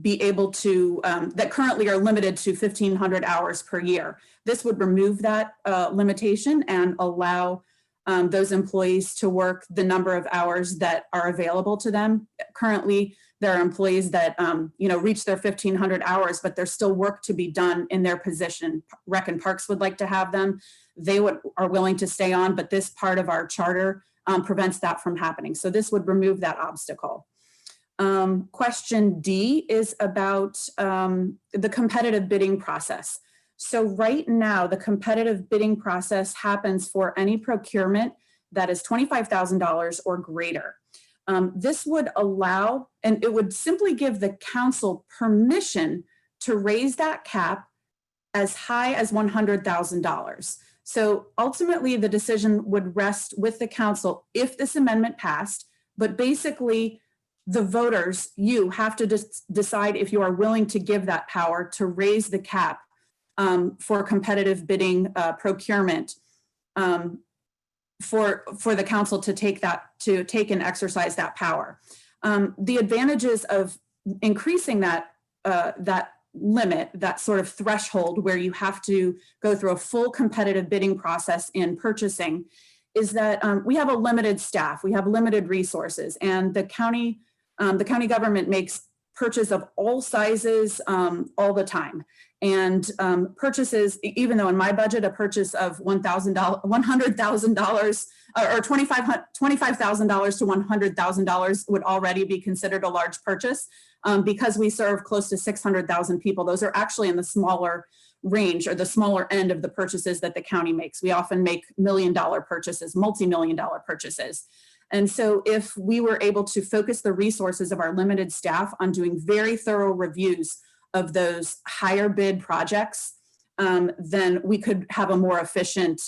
[SPEAKER 9] be able to, that currently are limited to 1,500 hours per year. This would remove that limitation and allow those employees to work the number of hours that are available to them. Currently, there are employees that reach their 1,500 hours, but there's still work to be done in their position. Rec and Parks would like to have them. They are willing to stay on, but this part of our charter prevents that from happening. So this would remove that obstacle. Question D is about the competitive bidding process. So right now, the competitive bidding process happens for any procurement that is $25,000 or greater. This would allow, and it would simply give the council permission to raise that cap as high as $100,000. So ultimately, the decision would rest with the council if this amendment passed, but basically, the voters, you have to decide if you are willing to give that power to raise the cap for competitive bidding procurement for the council to take and exercise that power. The advantages of increasing that limit, that sort of threshold where you have to go through a full competitive bidding process in purchasing, is that we have a limited staff, we have limited resources, and the county government makes purchase of all sizes all the time. And purchases, even though in my budget, a purchase of $100,000 or $25,000 to $100,000 would already be considered a large purchase. Because we serve close to 600,000 people, those are actually in the smaller range or the smaller end of the purchases that the county makes. We often make $1 million purchases, multi-million-dollar purchases. And so if we were able to focus the resources of our limited staff on doing very thorough reviews of those higher bid projects, then we could have a more efficient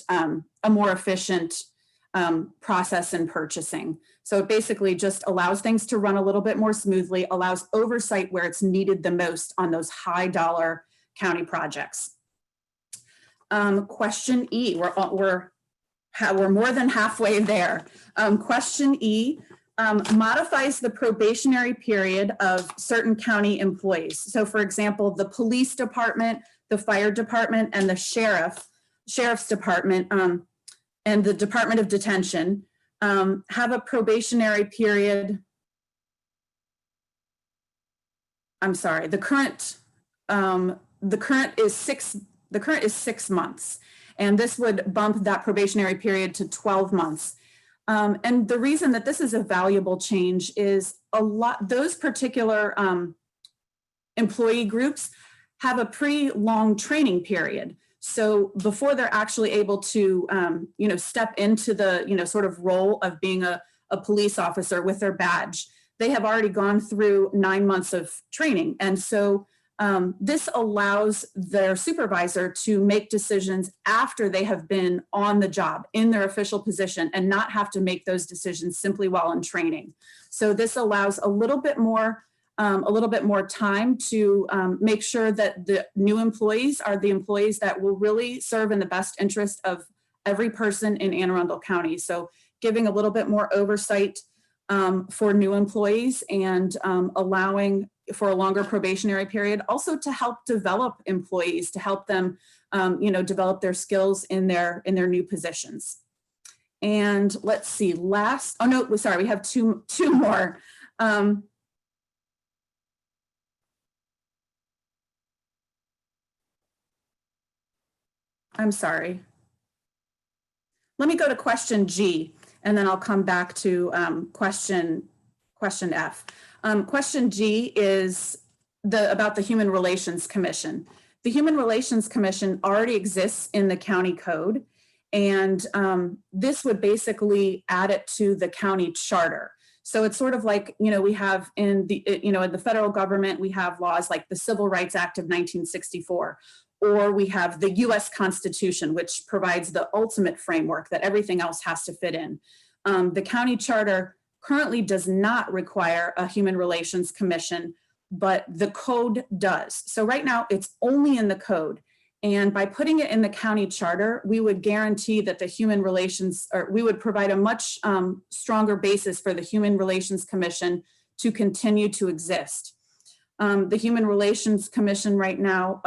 [SPEAKER 9] process in purchasing. So it basically just allows things to run a little bit more smoothly, allows oversight where it's needed the most on those high dollar county projects. Question E, we're more than halfway there. Question E modifies the probationary period of certain county employees. So for example, the police department, the fire department, and the sheriff's department, and the Department of Detention have a probationary period. I'm sorry, the current is 6 months, and this would bump that probationary period to 12 months. And the reason that this is a valuable change is those particular employee groups have a pretty long training period. So before they're actually able to, step into the, sort of role of being a police officer with their badge, they have already gone through 9 months of training. And so this allows their supervisor to make decisions after they have been on the job in their official position and not have to make those decisions simply while in training. So this allows a little bit more time to make sure that the new employees are the employees that will really serve in the best interest of every person in Anne Arundel County. So giving a little bit more oversight for new employees and allowing for a longer probationary period, also to help develop employees, to help them develop their skills in their new positions. And let's see, we have two more. I'm sorry. Let me go to question G, and then I'll come back to question F. Question G is about the Human Relations Commission. The Human Relations Commission already exists in the county code, and this would basically add it to the county charter. So it's sort of like, we have in the federal government, we have laws like the Civil Rights Act of 1964, or we have the US Constitution, which provides the ultimate framework that everything else has to fit in. The county charter currently does not require a Human Relations Commission, but the code does. So right now it's only in the code. And by putting it in the county charter, we would guarantee that we would provide a much stronger basis for the Human Relations Commission to continue to exist. The Human Relations Commission right now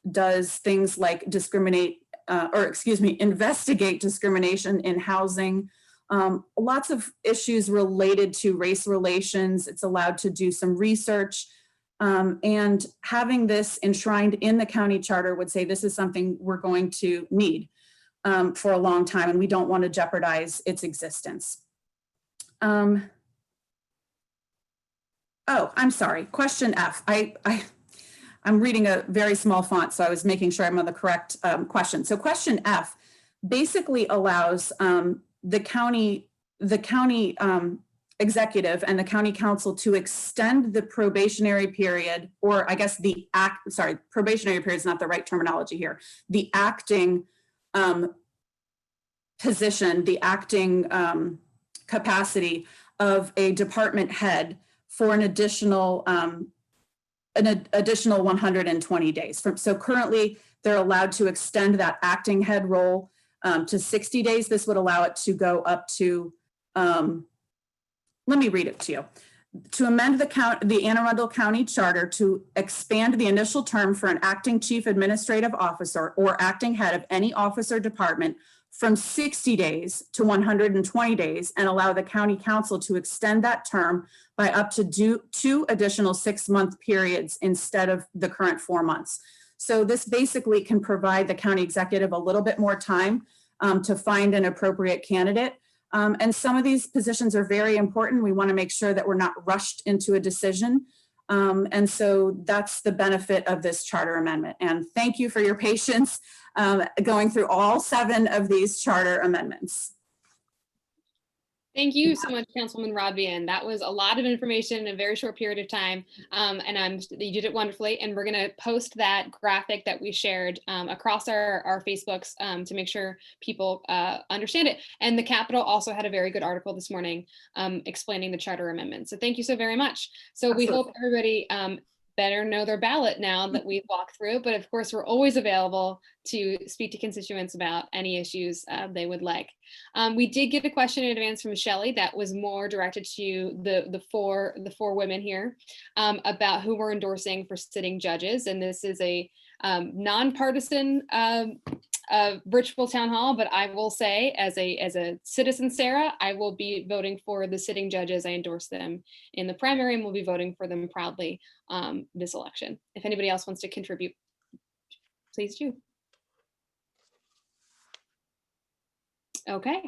[SPEAKER 9] does things like investigate discrimination in housing, lots of issues related to race relations. It's allowed to do some research, and having this enshrined in the county charter would say this is something we're going to need for a long time, and we don't want to jeopardize its existence. Oh, I'm sorry. Question F. I'm reading a very small font, so I was making sure I'm on the correct question. So question F basically allows the county executive and the county council to extend the probationary period, or I guess probationary period is not the right terminology here. The acting position, the acting capacity of a department head for an additional 120 days. So currently they're allowed to extend that acting head role to 60 days. This would allow it to go up to, let me read it to you. To amend the Anne Arundel County Charter to expand the initial term for an acting chief administrative officer or acting head of any office or department from 60 days to 120 days and allow the county council to extend that term by up to two additional 6-month periods instead of the current 4 months. So this basically can provide the county executive a little bit more time to find an appropriate candidate. And some of these positions are very important. We want to make sure that we're not rushed into a decision. And so that's the benefit of this charter amendment. And thank you for your patience going through all 7 of these charter amendments.
[SPEAKER 1] Thank you so much, Councilwoman Rodvien. That was a lot of information in a very short period of time. You did it wonderfully. And we're going to post that graphic that we shared across our Facebooks to make sure people understand it. And the Capitol also had a very good article this morning explaining the charter amendment. So thank you so very much. So we hope everybody better know their ballot now that we've walked through, but of course we're always available to speak to constituents about any issues they would like. We did get a question in advance from Shelley that was more directed to the four women here about who we're endorsing for sitting judges, and this is a nonpartisan virtual town hall, but I will say as a citizen, Sarah, I will be voting for the sitting judges. I endorse them in the primary and will be voting for them proudly this election. If anybody else wants to contribute, please do. Okay.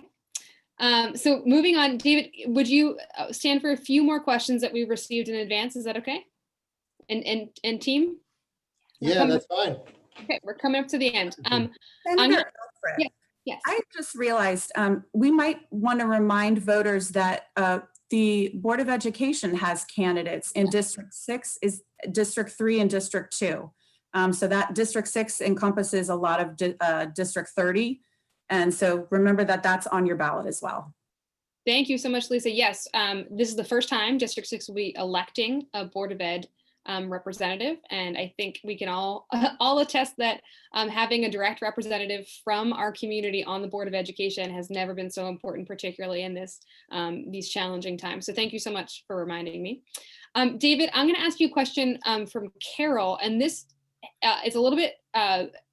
[SPEAKER 1] So moving on, David, would you stand for a few more questions that we received in advance? Is that okay? And team?
[SPEAKER 2] Yeah, that's fine.
[SPEAKER 1] Okay, we're coming up to the end.
[SPEAKER 9] Senator Elfreth,
[SPEAKER 1] yes.
[SPEAKER 9] I just realized we might want to remind voters that the Board of Education has candidates in District 6, is District 3 and District 2. So that District 6 encompasses a lot of District 30. And so remember that that's on your ballot as well.
[SPEAKER 1] Thank you so much, Lisa. Yes, this is the first time District 6 will be electing a Board of Ed representative, and I think we can all attest that having a direct representative from our community on the Board of Education has never been so important, particularly in these challenging times. So thank you so much for reminding me. David, I'm going to ask you a question from Carol, and this is a little bit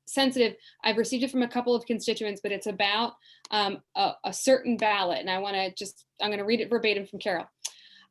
[SPEAKER 1] sensitive. I've received it from a couple of constituents, but it's about a certain ballot, and I'm going to read it verbatim from Carol.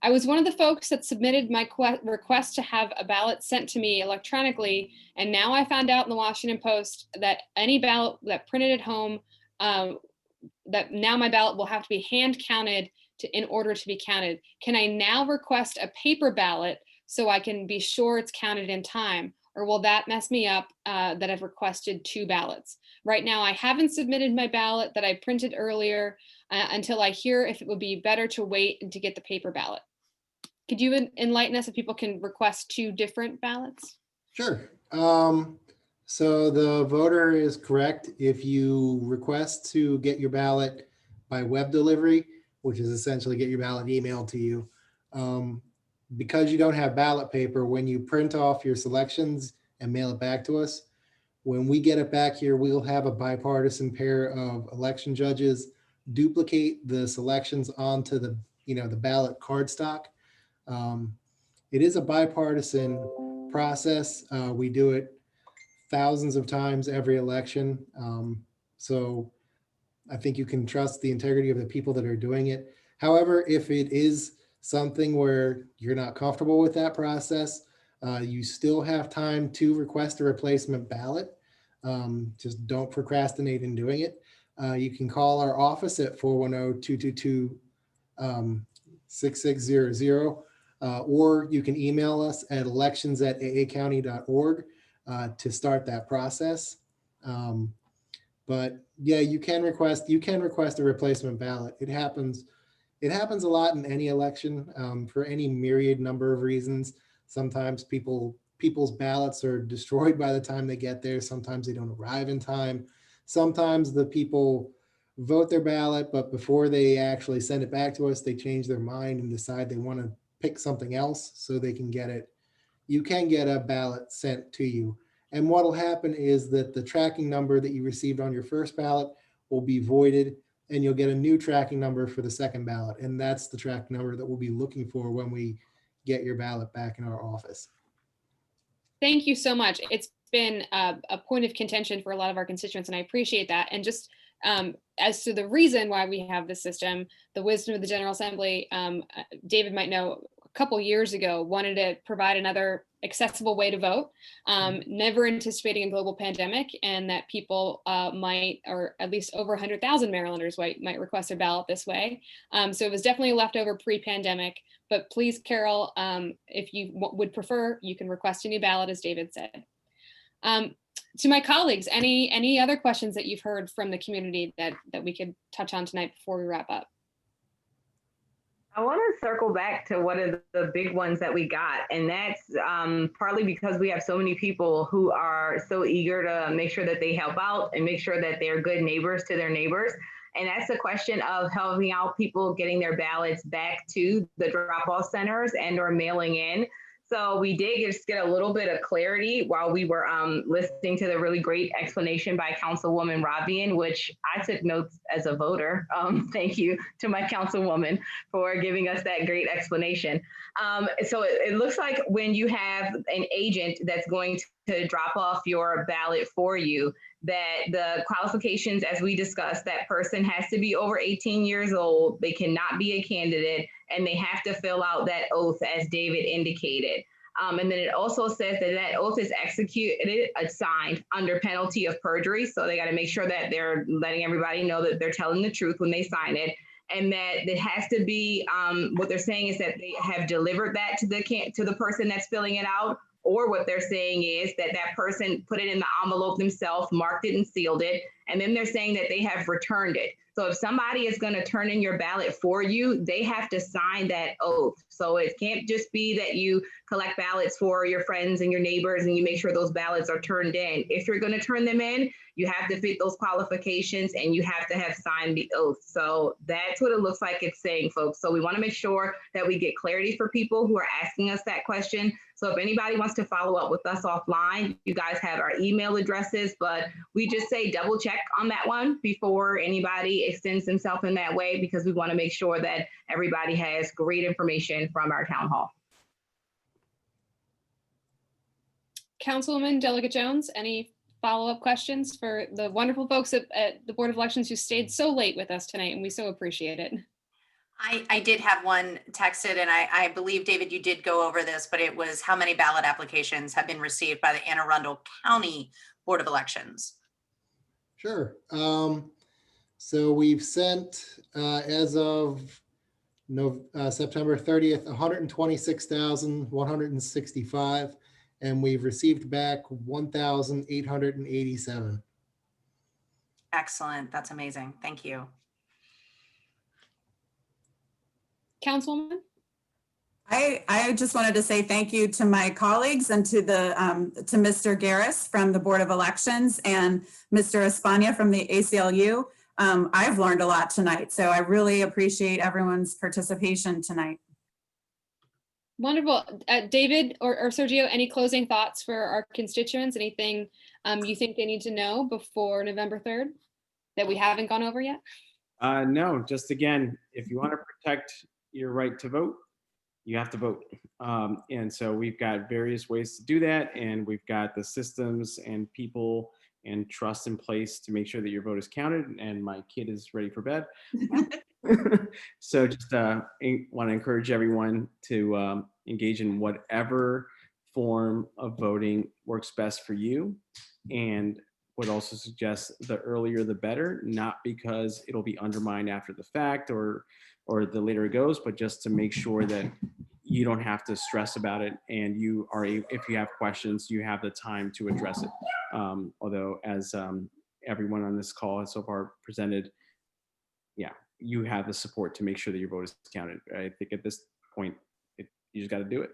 [SPEAKER 1] I was one of the folks that submitted my request to have a ballot sent to me electronically, and now I found out in the Washington Post that any ballot that printed at home, that now my ballot will have to be hand counted in order to be counted. Can I now request a paper ballot so I can be sure it's counted in time, or will that mess me up that I've requested 2 ballots? Right now, I haven't submitted my ballot that I printed earlier until I hear if it would be better to wait and to get the paper ballot. Could you enlighten us if people can request 2 different ballots?
[SPEAKER 2] Sure. So the voter is correct. If you request to get your ballot by web delivery, which is essentially get your ballot emailed to you, because you don't have ballot paper, when you print off your selections and mail it back to us, when we get it back here, we'll have a bipartisan pair of election judges duplicate the selections onto the ballot cardstock. It is a bipartisan process. We do it thousands of times every election. So I think you can trust the integrity of the people that are doing it. However, if it is something where you're not comfortable with that process, you still have time to request a replacement ballot. Just don't procrastinate in doing it. You can call our office at 410-222-6600. or you can email us at elections@aacounty.org to start that process. But yeah, you can request a replacement ballot. It happens a lot in any election for any myriad number of reasons. Sometimes people's ballots are destroyed by the time they get there. Sometimes they don't arrive in time. Sometimes the people vote their ballot, but before they actually send it back to us, they change their mind and decide they want to pick something else so they can get it. You can get a ballot sent to you. And what will happen is that the tracking number that you received on your first ballot will be voided, and you'll get a new tracking number for the second ballot. And that's the tracking number that we'll be looking for when we get your ballot back in our office.
[SPEAKER 1] Thank you so much. It's been a point of contention for a lot of our constituents, and I appreciate that. And just as to the reason why we have this system, the wisdom of the General Assembly, David might know, a couple years ago wanted to provide another accessible way to vote, never anticipating a global pandemic and that people might, or at least over 100,000 Marylanders might request a ballot this way. So it was definitely a leftover pre-pandemic, but please, Carol, if you would prefer, you can request a new ballot, as David said. To my colleagues, any other questions that you've heard from the community that we could touch on tonight before we wrap up?
[SPEAKER 5] I want to circle back to one of the big ones that we got, and that's partly because we have so many people who are so eager to make sure that they help out and make sure that they're good neighbors to their neighbors. And that's the question of helping out people getting their ballots back to the drop-off centers and or mailing in. So we did just get a little bit of clarity while we were listening to the really great explanation by Councilwoman Rodvien, which I took notes as a voter. Thank you to my Councilwoman for giving us that great explanation. So it looks like when you have an agent that's going to drop off your ballot for you, that the qualifications, as we discussed, that person has to be over 18 years old, they cannot be a candidate, and they have to fill out that oath as David indicated. And then it also says that that oath is executed, signed under penalty of perjury. So they got to make sure that they're letting everybody know that they're telling the truth when they sign it. And that it has to be, what they're saying is that they have delivered that to the person that's filling it out. Or what they're saying is that that person put it in the envelope themselves, marked it and sealed it. And then they're saying that they have returned it. So if somebody is going to turn in your ballot for you, they have to sign that oath. So it can't just be that you collect ballots for your friends and your neighbors and you make sure those ballots are turned in. If you're going to turn them in, you have to fit those qualifications and you have to have signed the oath. So that's what it looks like it's saying, folks. So we want to make sure that we get clarity for people who are asking us that question. So if anybody wants to follow up with us offline, you guys have our email addresses, but we just say double check on that one before anybody extends themselves in that way, because we want to make sure that everybody has great information from our town hall.
[SPEAKER 1] Councilwoman Delegate Jones, any follow-up questions for the wonderful folks at the Board of Elections who stayed so late with us tonight, and we so appreciate it.
[SPEAKER 3] I did have one texted, and I believe, David, you did go over this, but it was how many ballot applications have been received by the Arundel County Board of Elections?
[SPEAKER 2] Sure. So we've sent, as of September 30th, 126,165, and we've received back 1,887.
[SPEAKER 3] Excellent. That's amazing. Thank you.
[SPEAKER 1] Councilwoman?
[SPEAKER 9] I just wanted to say thank you to my colleagues and to to Mr. Garreis from the Board of Elections and Mr. España from the ACLU. I've learned a lot tonight, so I really appreciate everyone's participation tonight.
[SPEAKER 1] Wonderful. David or Sergio, any closing thoughts for our constituents? Anything you think they need to know before November 3rd that we haven't gone over yet?
[SPEAKER 6] No, just again, if you want to protect your right to vote, you have to vote. And so we've got various ways to do that. And we've got the systems and people and trust in place to make sure that your vote is counted. And my kid is ready for bed. So just want to encourage everyone to engage in whatever form of voting works best for you. And would also suggest the earlier the better, not because it'll be undermined after the fact or the later it goes, but just to make sure that you don't have to stress about it, and if you have questions, you have the time to address it. Although, as everyone on this call has so far presented, yeah, you have the support to make sure that your vote is counted. I think at this point, you just got to do it.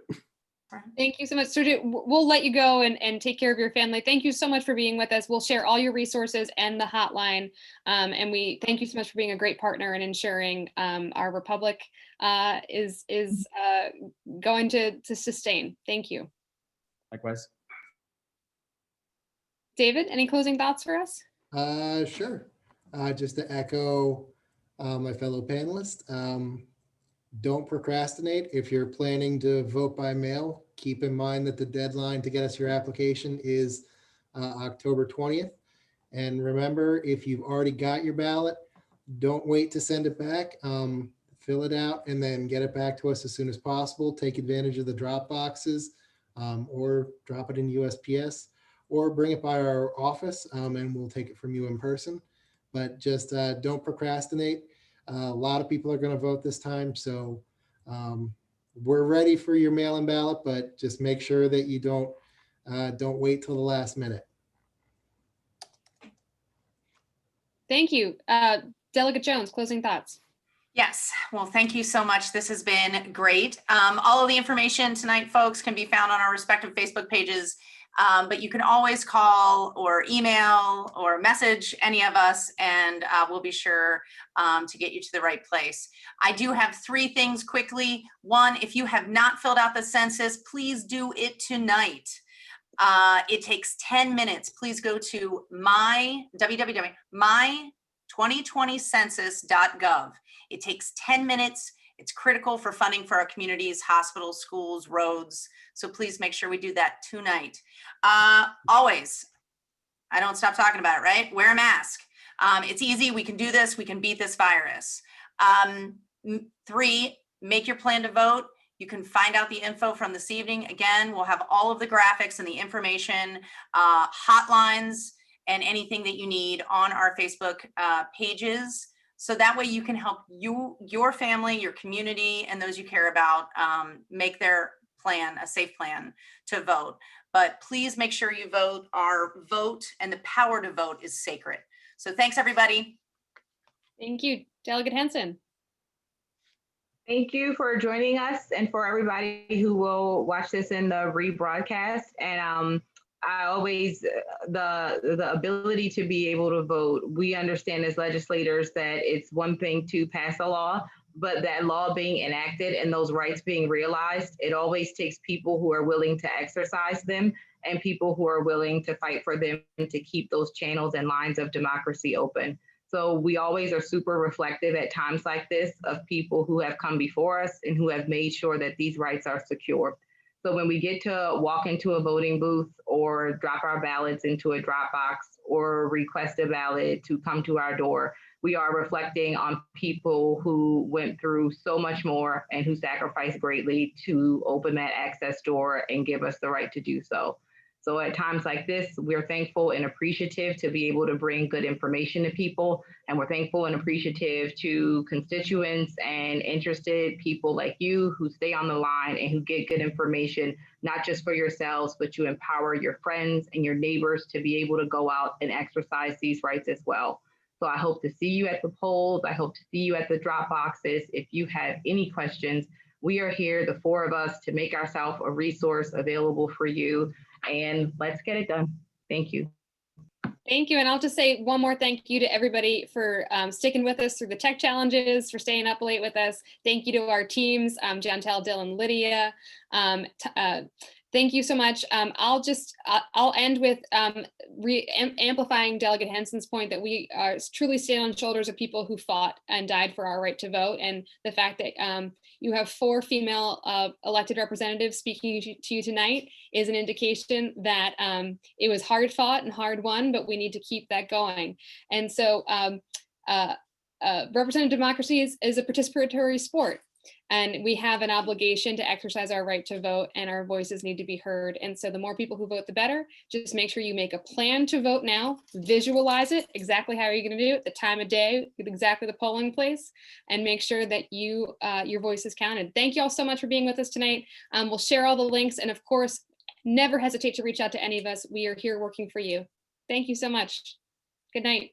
[SPEAKER 1] Thank you so much, Sergio. We'll let you go and take care of your family. Thank you so much for being with us. We'll share all your resources and the hotline. And we thank you so much for being a great partner in ensuring our republic is going to sustain. Thank you.
[SPEAKER 6] Likewise.
[SPEAKER 1] David, any closing thoughts for us?
[SPEAKER 2] Sure. Just to echo my fellow panelists, don't procrastinate. If you're planning to vote by mail, keep in mind that the deadline to get us your application is October 20th. And remember, if you've already got your ballot, don't wait to send it back. Fill it out and then get it back to us as soon as possible. Take advantage of the drop boxes or drop it in USPS or bring it by our office and we'll take it from you in person. But just don't procrastinate. A lot of people are going to vote this time, so we're ready for your mail-in ballot, but just make sure that you don't wait till the last minute.
[SPEAKER 1] Thank you. Delegate Jones, closing thoughts.
[SPEAKER 3] Yes, well, thank you so much. This has been great. All of the information tonight, folks, can be found on our respective Facebook pages, but you can always call or email or message any of us, and we'll be sure to get you to the right place. I do have 3 things quickly. 1, if you have not filled out the census, please do it tonight. It takes 10 minutes. Please go to my2020census.gov. It takes 10 minutes. It's critical for funding for our communities, hospitals, schools, roads. So please make sure we do that tonight. Always, I don't stop talking about it, right? Wear a mask. It's easy. We can do this. We can beat this virus. 3, make your plan to vote. You can find out the info from this evening. Again, we'll have all of the graphics and the information, hotlines, and anything that you need on our Facebook pages. So that way you can help your family, your community, and those you care about make their plan a safe plan to vote. But please make sure you vote. Our vote and the power to vote is sacred. So thanks, everybody.
[SPEAKER 1] Thank you. Delegate Henson.
[SPEAKER 5] Thank you for joining us and for everybody who will watch this in the rebroadcast. And I always, the ability to be able to vote, we understand as legislators that it's one thing to pass a law, but that law being enacted and those rights being realized, it always takes people who are willing to exercise them and people who are willing to fight for them to keep those channels and lines of democracy open. So we always are super reflective at times like this of people who have come before us and who have made sure that these rights are secure. So when we get to walk into a voting booth or drop our ballots into a drop box or request a ballot to come to our door, we are reflecting on people who went through so much more and who sacrificed greatly to open that access door and give us the right to do so. So at times like this, we're thankful and appreciative to be able to bring good information to people. And we're thankful and appreciative to constituents and interested people like you who stay on the line and who get good information, not just for yourselves, but to empower your friends and your neighbors to be able to go out and exercise these rights as well. So I hope to see you at the polls. I hope to see you at the drop boxes. If you have any questions, we are here, the 4 of us, to make ourselves a resource available for you. And let's get it done. Thank you.
[SPEAKER 1] Thank you. And I'll just say one more thank you to everybody for sticking with us through the tech challenges, for staying up late with us. Thank you to our teams, Jantel, Dylan, Lydia. Thank you so much. I'll end with amplifying Delegate Henson's point that we truly stand on the shoulders of people who fought and died for our right to vote. And the fact that you have 4 female elected representatives speaking to you tonight is an indication that it was hard fought and hard won, but we need to keep that going. And so representative democracy is a participatory sport. And we have an obligation to exercise our right to vote, and our voices need to be heard. And so the more people who vote, the better. Just make sure you make a plan to vote now, visualize it, exactly how you're going to do it, the time of day, exactly the polling place, and make sure that you your voice is counted. Thank you all so much for being with us tonight. We'll share all the links, and of course, never hesitate to reach out to any of us. We are here working for you. Thank you so much. Good night.